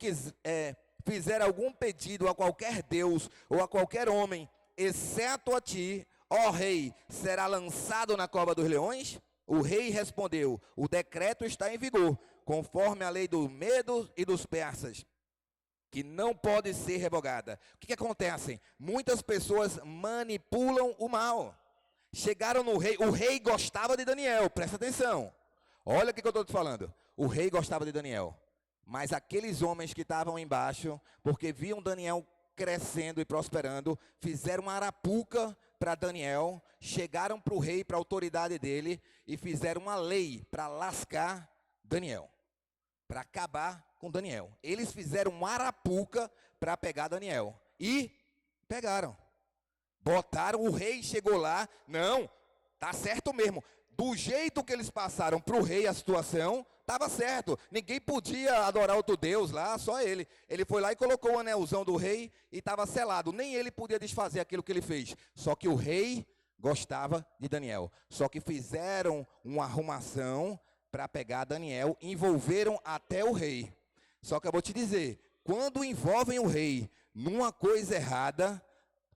fizer algum pedido a qualquer Deus ou a qualquer homem, exceto a ti, ó rei, será lançado na cova dos leões? O rei respondeu: o decreto está em vigor, conforme a lei dos medos e dos persas, que não pode ser revogada. O que acontece? Muitas pessoas manipulam o mal. Chegaram no rei, o rei gostava de Daniel, presta atenção. Olha o que eu estou te falando. O rei gostava de Daniel, mas aqueles homens que estavam embaixo, porque viam Daniel crescendo e prosperando, fizeram uma arapuca para Daniel, chegaram para o rei, para a autoridade dele, e fizeram uma lei para lascar Daniel, para acabar com Daniel. Eles fizeram uma arapuca para pegar Daniel, e pegaram. Botaram, o rei chegou lá, não, tá certo mesmo. Do jeito que eles passaram para o rei a situação, estava certo. Ninguém podia adorar outro Deus lá, só ele. Ele foi lá e colocou o anelzão do rei e estava selado. Nem ele podia desfazer aquilo que ele fez. Só que o rei gostava de Daniel. Só que fizeram uma arrumação para pegar Daniel, envolveram até o rei. Só que eu vou te dizer, quando envolvem o rei numa coisa errada,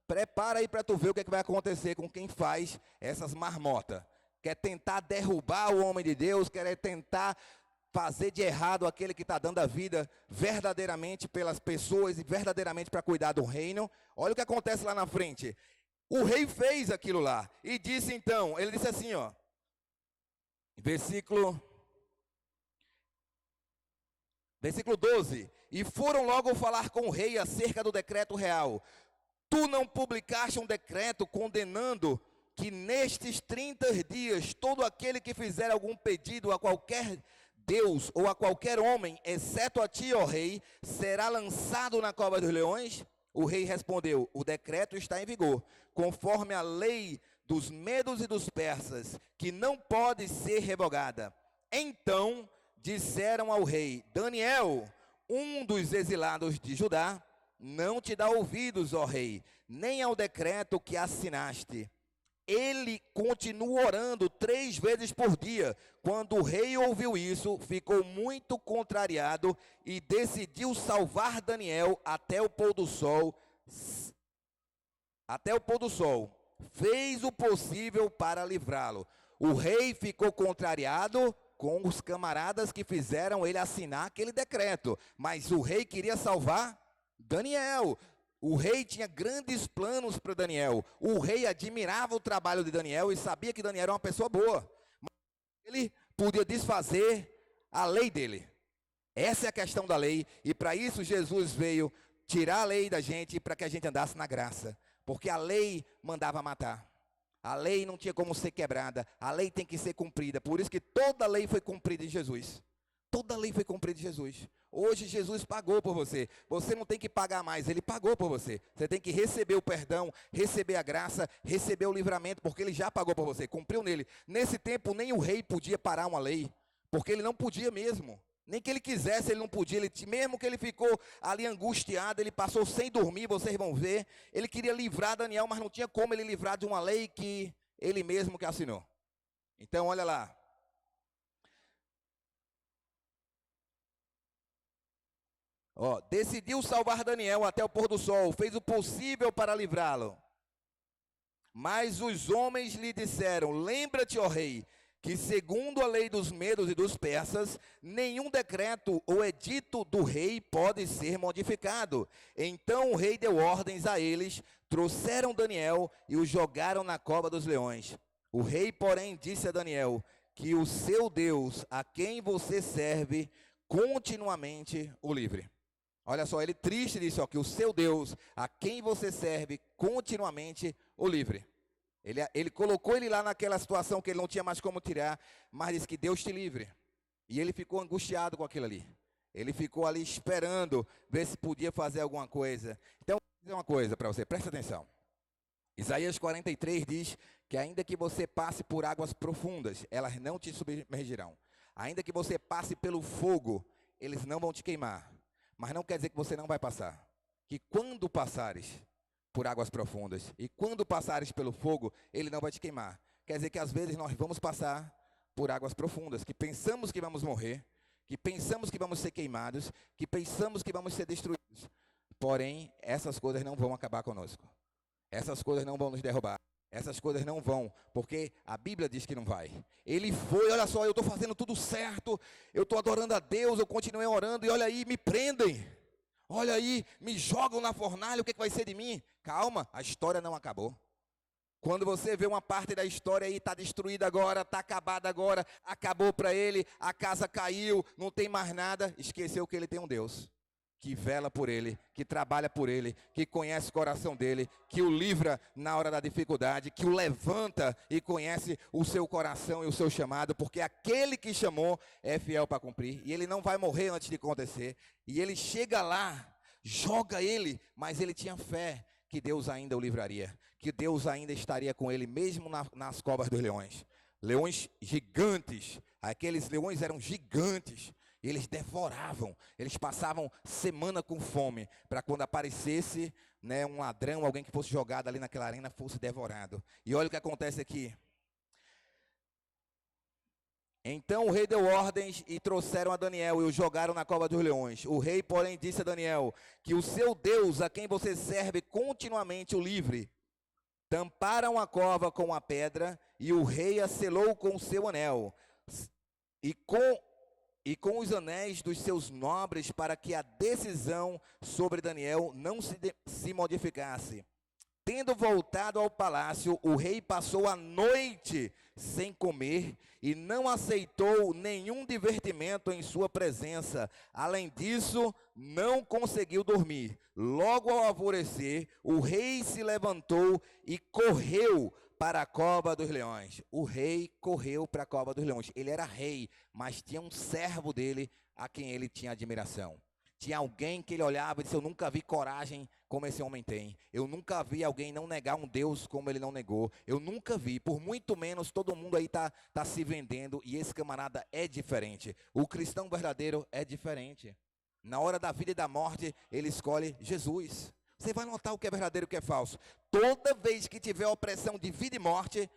prepara aí para tu ver o que, é que vai acontecer com quem faz essas marmotas. Quer tentar derrubar o homem de Deus, quer tentar fazer de errado aquele que está dando a vida verdadeiramente pelas pessoas e verdadeiramente para cuidar do reino. Olha o que acontece lá na frente. O rei fez aquilo lá e disse então, ele disse assim, ó, versículo 12, e foram logo falar com o rei acerca do decreto real. Tu não publicaste um decreto condenando que nestes 30 dias, todo aquele que fizer algum pedido a qualquer Deus ou a qualquer homem, exceto a ti, ó rei, será lançado na cova dos leões? O rei respondeu: o decreto está em vigor, conforme a lei dos medos e dos persas, que não pode ser revogada. Então disseram ao rei: Daniel, um dos exilados de Judá, não te dá ouvidos, ó rei, nem ao decreto que assinaste. Ele continua orando 3 vezes por dia. Quando o rei ouviu isso, ficou muito contrariado e decidiu salvar Daniel até o pôr do sol. Fez o possível para livrá-lo. O rei ficou contrariado com os camaradas que fizeram ele assinar aquele decreto. Mas o rei queria salvar Daniel. O rei tinha grandes planos para Daniel. O rei admirava o trabalho de Daniel e sabia que Daniel era uma pessoa boa. Mas ele podia desfazer a lei dele. Essa é a questão da lei. E para isso Jesus veio tirar a lei da gente para que a gente andasse na graça. Porque a lei mandava matar. A lei não tinha como ser quebrada. A lei tem que ser cumprida. Por isso que toda a lei foi cumprida em Jesus. Toda a lei foi cumprida em Jesus. Hoje Jesus pagou por você. Você não tem que pagar mais, Ele pagou por você. Você tem que receber o perdão, receber a graça, receber o livramento, porque Ele já pagou por você, cumpriu nele. Nesse tempo nem o rei podia parar uma lei, porque ele não podia mesmo. Nem que ele quisesse, ele não podia. Mesmo que ele ficou ali angustiado, ele passou sem dormir, vocês vão ver. Ele queria livrar Daniel, mas não tinha como ele livrar de uma lei que ele mesmo que assinou. Então olha lá. Decidiu salvar Daniel até o pôr do sol, fez o possível para livrá-lo. Mas os homens lhe disseram: lembra-te, ó rei, que segundo a lei dos medos e dos persas, nenhum decreto ou edito do rei pode ser modificado. Então o rei deu ordens a eles, trouxeram Daniel e o jogaram na cova dos leões. O rei, porém, disse a Daniel que o seu Deus, a quem você serve, continuamente o livre. Olha só, ele triste disse, que o seu Deus, a quem você serve, continuamente o livre. Ele colocou ele lá naquela situação que ele não tinha mais como tirar, mas disse que Deus te livre. E ele ficou angustiado com aquilo ali. Ele ficou ali esperando ver se podia fazer alguma coisa. Então, vou dizer uma coisa para você, presta atenção. Isaías 43 diz que ainda que você passe por águas profundas, elas não te submergirão. Ainda que você passe pelo fogo, eles não vão te queimar. Mas não quer dizer que você não vai passar. Que quando passares por águas profundas e quando passares pelo fogo, ele não vai te queimar. Quer dizer que às vezes nós vamos passar por águas profundas, que pensamos que vamos morrer, que pensamos que vamos ser queimados, que pensamos que vamos ser destruídos. Porém, essas coisas não vão acabar conosco. Essas coisas não vão nos derrubar. Essas coisas não vão, porque a Bíblia diz que não vai. Ele foi, olha só, eu estou fazendo tudo certo, eu estou adorando a Deus, eu continuei orando, e olha aí, me prendem. Olha aí, me jogam na fornalha, o que vai ser de mim? Calma, a história não acabou. Quando você vê uma parte da história aí, está destruída agora, está acabada agora, acabou para ele, a casa caiu, não tem mais nada, esqueceu que ele tem um Deus que vela por ele, que trabalha por ele, que conhece o coração dele, que o livra na hora da dificuldade, que o levanta e conhece o seu coração e o seu chamado, porque aquele que chamou é fiel para cumprir, e ele não vai morrer antes de acontecer, e ele chega lá, joga ele, mas ele tinha fé que Deus ainda o livraria, que Deus ainda estaria com ele, mesmo nas covas dos leões. Leões gigantes, aqueles leões eram gigantes, eles devoravam, eles passavam semana com fome, para quando aparecesse, né, um ladrão, alguém que fosse jogado ali naquela arena, fosse devorado. E olha o que acontece aqui. Então o rei deu ordens e trouxeram a Daniel e o jogaram na cova dos leões. O rei, porém, disse a Daniel que o seu Deus, a quem você serve continuamente, o livre. Tamparam a cova com a pedra e o rei a selou com o seu anel e com os anéis dos seus nobres, para que a decisão sobre Daniel não se modificasse. Tendo voltado ao palácio, o rei passou a noite sem comer e não aceitou nenhum divertimento em sua presença. Além disso, não conseguiu dormir. Logo ao alvorecer, o rei se levantou e correu para a cova dos leões. O rei correu para a cova dos leões. Ele era rei, mas tinha um servo dele a quem ele tinha admiração. Tinha alguém que ele olhava e disse: eu nunca vi coragem como esse homem tem. Eu nunca vi alguém não negar um Deus como ele não negou. Eu nunca vi, por muito menos todo mundo aí tá se vendendo, e esse camarada é diferente. O cristão verdadeiro é diferente. Na hora da vida e da morte, ele escolhe Jesus. Você vai notar o que é verdadeiro e o que é falso. Toda vez que tiver opressão de vida e morte,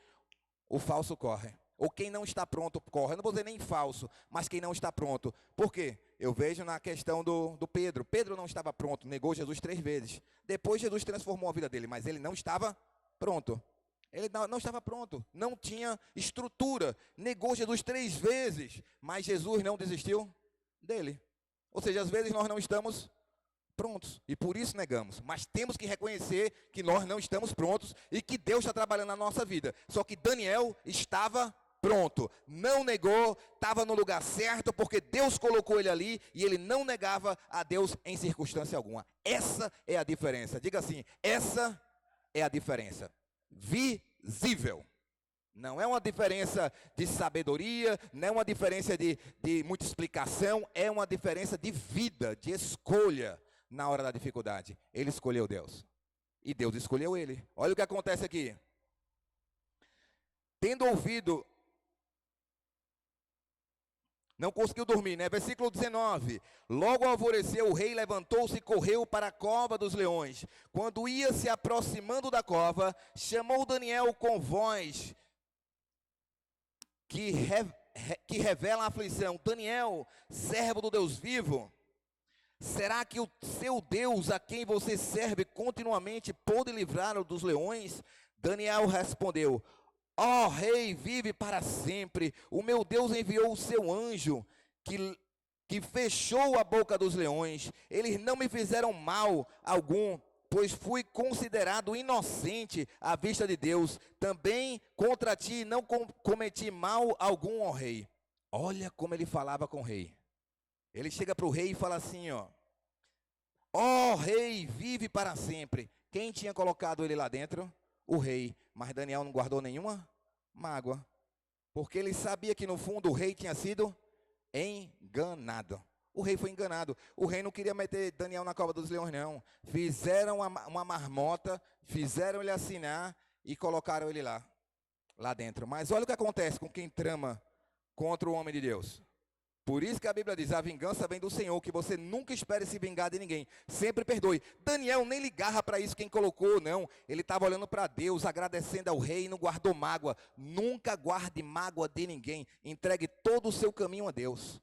o falso corre. Ou quem não está pronto corre. Eu não vou dizer nem falso, mas quem não está pronto. Por quê? Eu vejo na questão do Pedro. Pedro não estava pronto, negou Jesus 3 vezes. Depois Jesus transformou a vida dele, mas ele não estava pronto. Ele não estava pronto, não tinha estrutura. Negou Jesus 3 vezes, mas Jesus não desistiu dele. Ou seja, às vezes nós não estamos prontos e por isso negamos. Mas temos que reconhecer que nós não estamos prontos e que Deus está trabalhando na nossa vida. Só que Daniel estava pronto, não negou, estava no lugar certo, porque Deus colocou ele ali e ele não negava a Deus em circunstância alguma. Essa é a diferença. Diga assim: essa é a diferença visível. Não é uma diferença de sabedoria, não é uma diferença de muita explicação, é uma diferença de vida, de escolha na hora da dificuldade. Ele escolheu Deus e Deus escolheu ele. Olha o que acontece aqui. Tendo ouvido, não conseguiu dormir, né? Versículo 19. Logo ao alvorecer, o rei levantou-se e correu para a cova dos leões. Quando ia se aproximando da cova, chamou Daniel com voz que revela a aflição: Daniel, servo do Deus vivo, será que o seu Deus, a quem você serve continuamente, pôde livrá-lo dos leões? Daniel respondeu: ó rei, vive para sempre. O meu Deus enviou o seu anjo, que fechou a boca dos leões. Eles não me fizeram mal algum, pois fui considerado inocente à vista de Deus. Também contra ti não cometi mal algum, ó rei. Olha como ele falava com o rei. Ele chega para o rei e fala assim, ó rei, vive para sempre. Quem tinha colocado ele lá dentro? O rei. Mas Daniel não guardou nenhuma mágoa, porque ele sabia que no fundo o rei tinha sido enganado. O rei foi enganado. O rei não queria meter Daniel na cova dos leões, não. Fizeram uma marmota, fizeram ele assinar e colocaram ele lá dentro. Mas olha o que acontece com quem trama contra o homem de Deus. Por isso que a Bíblia diz, a vingança vem do Senhor, que você nunca espere se vingar de ninguém. Sempre perdoe. Daniel nem ligava para isso quem colocou, não. Ele estava olhando para Deus, agradecendo ao rei e não guardou mágoa. Nunca guarde mágoa de ninguém. Entregue todo o seu caminho a Deus.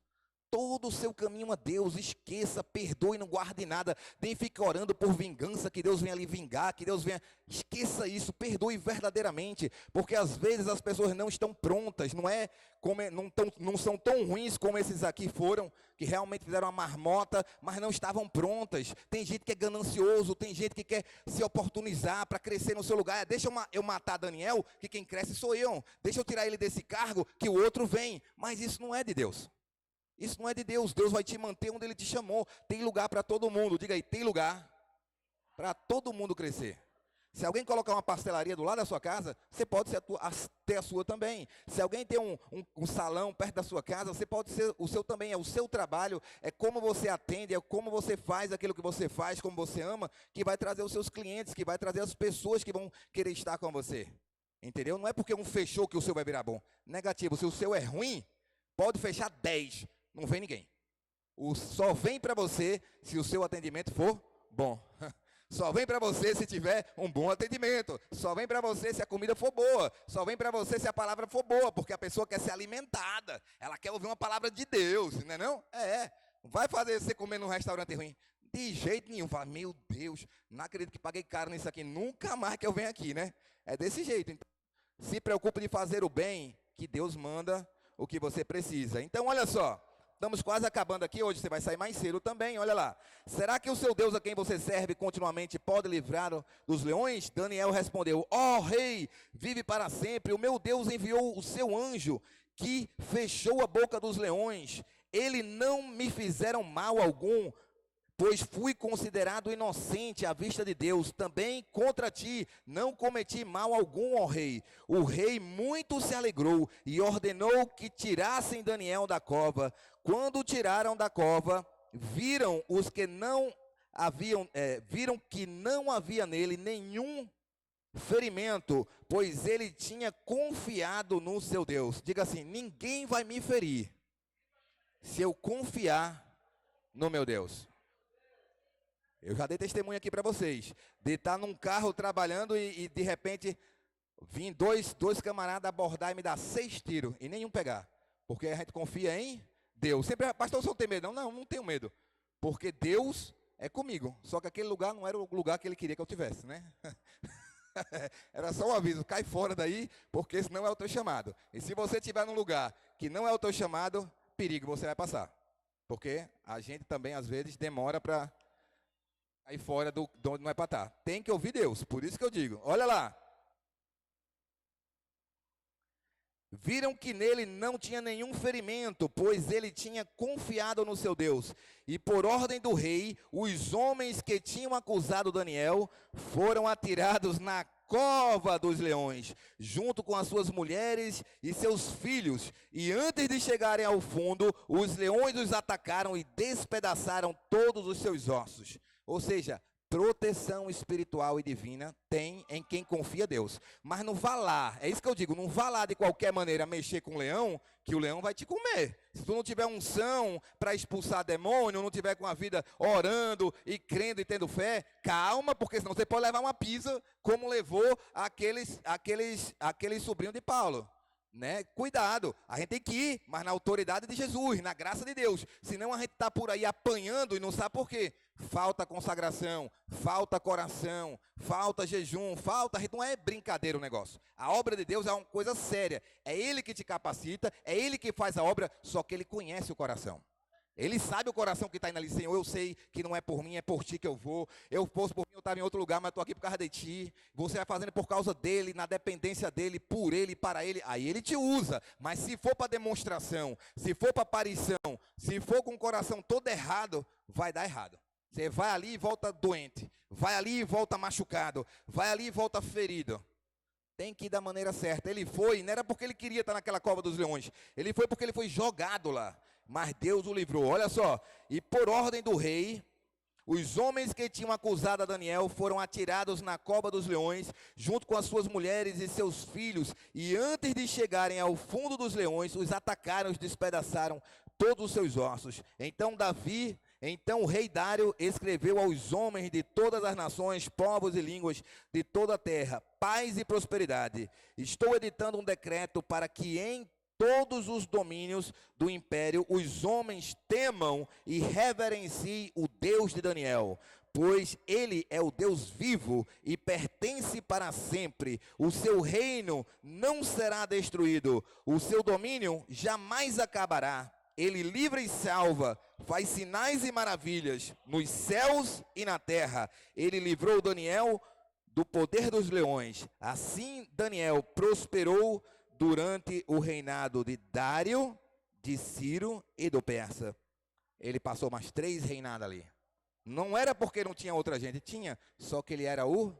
Todo o seu caminho a Deus, esqueça, perdoe, não guarde nada, nem fique orando por vingança, que Deus venha lhe vingar, que Deus venha, esqueça isso, perdoe verdadeiramente, porque às vezes as pessoas não estão prontas, não são tão ruins como esses aqui foram, que realmente fizeram uma marmota, mas não estavam prontas. Tem gente que é ganancioso, tem gente que quer se oportunizar para crescer no seu lugar. Deixa eu matar Daniel, que quem cresce sou eu, deixa eu tirar ele desse cargo, que o outro vem, mas isso não é de Deus. Isso não é de Deus. Deus vai te manter onde Ele te chamou. Tem lugar para todo mundo. Diga aí, tem lugar para todo mundo crescer. Se alguém colocar uma pastelaria do lado da sua casa, você pode ter a sua também. Se alguém tem um salão perto da sua casa, você pode ser o seu também. É o seu trabalho, é como você atende, é como você faz aquilo que você faz, como você ama, que vai trazer os seus clientes, que vai trazer as pessoas que vão querer estar com você. Entendeu? Não é porque um fechou que o seu vai virar bom. Negativo, se o seu é ruim, pode fechar 10. Não vem ninguém. Só vem para você se o seu atendimento for bom. Só vem para você se tiver um bom atendimento. Só vem para você se a comida for boa. Só vem para você se a palavra for boa. Porque a pessoa quer ser alimentada. Ela quer ouvir uma palavra de Deus, não é não? Vai fazer você comer num restaurante ruim. De jeito nenhum. Fala, meu Deus, não acredito que paguei caro nisso aqui. Nunca mais que eu venho aqui, né? É desse jeito. Então, se preocupe de fazer o bem, que Deus manda o que você precisa. Então, olha só. Estamos quase acabando aqui, hoje você vai sair mais cedo também, olha lá. Será que o seu Deus a quem você serve continuamente pode livrar dos leões? Daniel respondeu, rei, vive para sempre, o meu Deus enviou o seu anjo, que fechou a boca dos leões. Ele não me fizeram mal algum, pois fui considerado inocente à vista de Deus. Também contra ti não cometi mal algum, ó rei. O rei muito se alegrou e ordenou que tirassem Daniel da cova. Quando o tiraram da cova, viram que não havia nele nenhum ferimento, pois ele tinha confiado no seu Deus. Diga assim, ninguém vai me ferir se eu confiar no meu Deus. Eu já dei testemunho aqui para vocês, de estar num carro trabalhando e de repente vim dois camaradas abordar e me dar 6 tiros e nenhum pegar. Porque a gente confia em Deus. Sempre, pastor, você não tem medo? Não tenho medo. Porque Deus é comigo. Só que aquele lugar não era o lugar que Ele queria que eu tivesse, né? Era só um aviso, cai fora daí, porque esse não é o teu chamado. E se você estiver num lugar que não é o teu chamado, perigo você vai passar. Porque a gente também, às vezes, demora para cair fora de onde não é para estar. Tem que ouvir Deus, por isso que eu digo. Olha lá. Viram que nele não tinha nenhum ferimento, pois ele tinha confiado no seu Deus. E por ordem do rei, os homens que tinham acusado Daniel foram atirados na cova dos leões, junto com as suas mulheres e seus filhos. E antes de chegarem ao fundo, os leões os atacaram e despedaçaram todos os seus ossos. Ou seja, proteção espiritual e divina tem em quem confia Deus. Mas não vá lá, é isso que eu digo, não vá lá de qualquer maneira mexer com o leão, que o leão vai te comer. Se tu não tiver unção para expulsar demônio, não tiver com a vida orando e crendo e tendo fé, calma, porque senão você pode levar uma pisa, como levou aqueles sobrinhos de Paulo. Né? Cuidado, a gente tem que ir, mas na autoridade de Jesus, na graça de Deus. Senão a gente está por aí apanhando e não sabe por quê. Falta consagração, falta coração, falta jejum, a gente não é brincadeira o negócio. A obra de Deus é uma coisa séria. É Ele que te capacita, é Ele que faz a obra, só que Ele conhece o coração. Ele sabe o coração que está indo ali, Senhor, eu sei que não é por mim, é por ti que eu vou. Eu fosse por mim, eu estava em outro lugar, mas estou aqui por causa de ti. Você vai fazendo por causa dele, na dependência dele, por ele, para ele. Aí ele te usa, mas se for para demonstração, se for para aparição, se for com o coração todo errado, vai dar errado. Você vai ali e volta doente, vai ali e volta machucado, vai ali e volta ferido. Tem que ir da maneira certa. Ele foi, não era porque ele queria estar naquela cova dos leões. Ele foi porque ele foi jogado lá. mas Deus o livrou. Olha só, e por ordem do rei, os homens que tinham acusado a Daniel foram atirados na cova dos leões, junto com as suas mulheres e seus filhos, e antes de chegarem ao fundo dos leões, os atacaram e os despedaçaram todos os seus ossos. Então o rei Dário escreveu aos homens de todas as nações, povos e línguas de toda a terra: paz e prosperidade. Estou editando um decreto para que em todos os domínios do império os homens temam e reverenciem o Deus de Daniel, pois ele é o Deus vivo e pertence para sempre. O seu reino não será destruído, o seu domínio jamais acabará. Ele livra e salva, faz sinais e maravilhas nos céus e na terra. Ele livrou Daniel do poder dos leões. Assim Daniel prosperou durante o reinado de Dário, de Ciro e do Persa. Ele passou mais 3 reinados ali. Não era porque não tinha outra gente, tinha, só que ele era o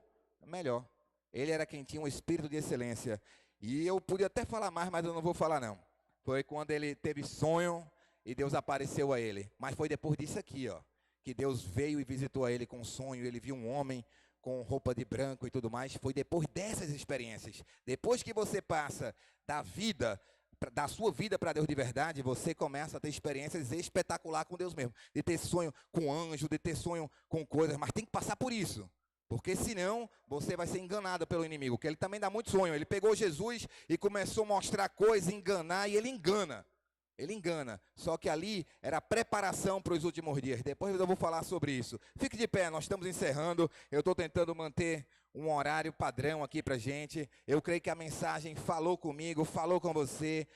melhor. Ele era quem tinha um espírito de excelência. E eu podia até falar mais, mas eu não vou falar não. Foi quando ele teve sonho e Deus apareceu a ele. Mas foi depois disso aqui, ó, que Deus veio e visitou a ele com sonho. Ele viu um homem com roupa de branco e tudo mais. Foi depois dessas experiências. Depois que você passa da sua vida para Deus de verdade, você começa a ter experiências espetaculares com Deus mesmo. De ter sonho com anjo, de ter sonho com coisas. Mas tem que passar por isso. Porque senão você vai ser enganado pelo inimigo, que ele também dá muito sonho. Ele pegou Jesus e começou a mostrar coisas, enganar, e ele engana. Ele engana. Só que ali era preparação para os últimos dias. Depois eu vou falar sobre isso. Fique de pé, nós estamos encerrando. Eu estou tentando manter um horário padrão aqui para a gente. Eu creio que a mensagem falou comigo, falou com você.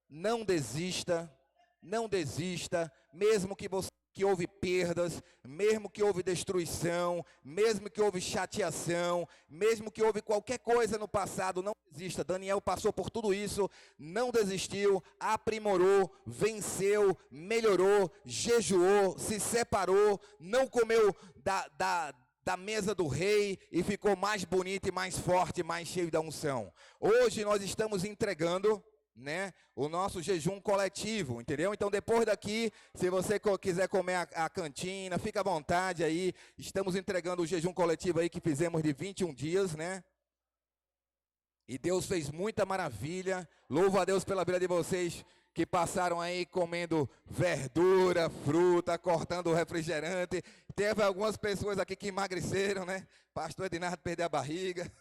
Não desista, não desista, mesmo que houve perdas, mesmo que houve destruição, mesmo que houve chateação, mesmo que houve qualquer coisa no passado, não desista. Daniel passou por tudo isso, não desistiu, aprimorou, venceu, melhorou, jejuou, se separou, não comeu da mesa do rei e ficou mais bonito e mais forte, mais cheio da unção. Hoje nós estamos entregando, né, o nosso jejum coletivo, entendeu? Então depois daqui, se você quiser comer a cantina, fica à vontade aí. Estamos entregando o jejum coletivo aí que fizemos de 21 dias, né? E Deus fez muita maravilha. Louvo a Deus pela vida de vocês que passaram aí comendo verdura, fruta, cortando o refrigerante. Teve algumas pessoas aqui que emagreceram, né? Pastor Ednardo perdeu a barriga.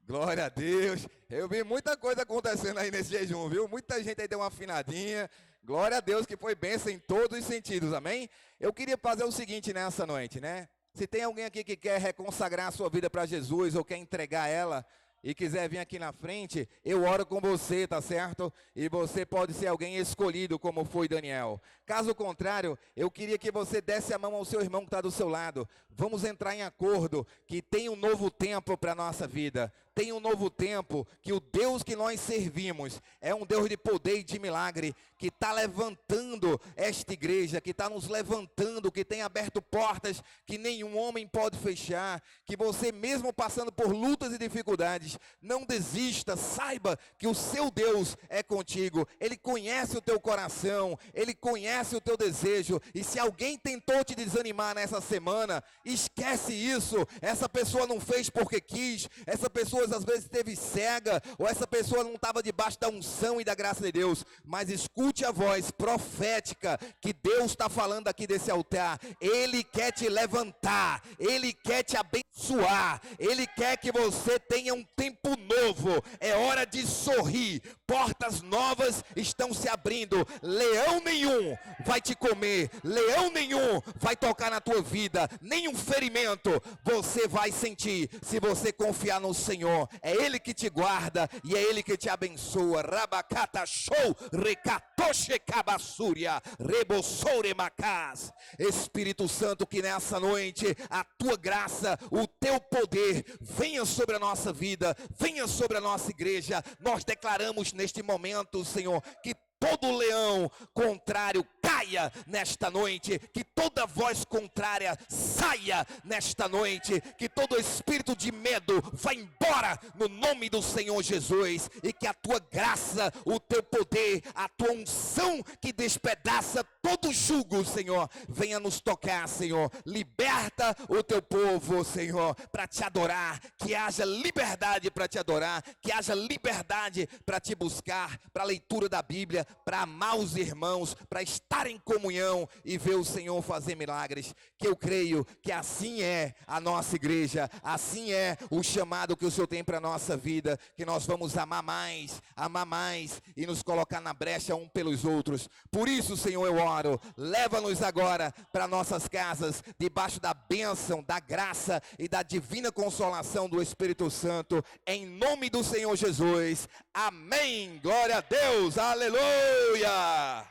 Glória a Deus. Eu vi muita coisa acontecendo aí nesse jejum, viu? Muita gente aí deu uma afinadinha. Glória a Deus que foi bênção em todos os sentidos, amém? Eu queria fazer o seguinte nessa noite, né? Se tem alguém aqui que quer reconsagrar a sua vida para Jesus ou quer entregar ela e quiser vir aqui na frente, eu oro com você, tá certo? E você pode ser alguém escolhido como foi Daniel. Caso contrário, eu queria que você desse a mão ao seu irmão que está do seu lado. Vamos entrar em acordo que tem um novo tempo para a nossa vida. Tem um novo tempo que o Deus que nós servimos é um Deus de poder e de milagre, que está levantando esta igreja, que está nos levantando, que tem aberto portas que nenhum homem pode fechar, que você mesmo passando por lutas e dificuldades, não desista, saiba que o seu Deus é contigo, Ele conhece o teu coração, Ele conhece o teu desejo, e se alguém tentou te desanimar nessa semana, esquece isso. Essa pessoa não fez porque quis, essa pessoa às vezes esteve cega, ou essa pessoa não estava debaixo da unção e da graça de Deus, mas escute a voz profética que Deus está falando aqui desse altar. Ele quer te levantar, Ele quer te abençoar, Ele quer que você tenha um tempo novo. É hora de sorrir, portas novas estão se abrindo, leão nenhum vai te comer, leão nenhum vai tocar na tua vida, nenhum ferimento você vai sentir, se você confiar no Senhor. É Ele que te guarda e é Ele que te abençoa. Rabacata show, recatoshe cabassúria, rebossore macas. Espírito Santo, que nessa noite a tua graça, o teu poder venha sobre a nossa vida, venha sobre a nossa igreja. Nós declaramos neste momento, Senhor, que todo leão contrário saia nesta noite, que toda voz contrária saia nesta noite, que todo espírito de medo vá embora no nome do Senhor Jesus, e que a tua graça, o teu poder, a tua unção que despedaça todo jugo, Senhor, venha nos tocar, Senhor. Liberta o teu povo, Senhor, para te adorar, que haja liberdade para te adorar, que haja liberdade para te buscar, para a leitura da Bíblia, para amar os irmãos, para estar em comunhão e ver o Senhor fazer milagres, que eu creio que assim é a nossa igreja, assim é o chamado que o Senhor tem para a nossa vida, que nós vamos amar mais e nos colocar na brecha um pelos outros. Por isso, Senhor, eu oro, leva-nos agora para nossas casas, debaixo da bênção, da graça e da divina consolação do Espírito Santo, em nome do Senhor Jesus, amém, glória a Deus, aleluia,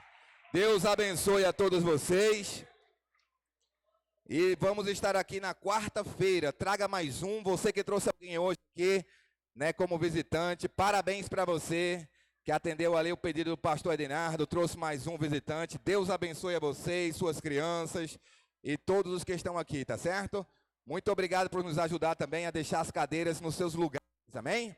Deus abençoe a todos vocês, e vamos estar aqui na quarta-feira, traga mais um, você que trouxe alguém hoje aqui, né, como visitante, parabéns para você, que atendeu ali o pedido do pastor Ednardo, trouxe mais um visitante, Deus abençoe a vocês, suas crianças, e todos os que estão aqui, tá certo? Muito obrigado por nos ajudar também a deixar as cadeiras nos seus lugares, amém?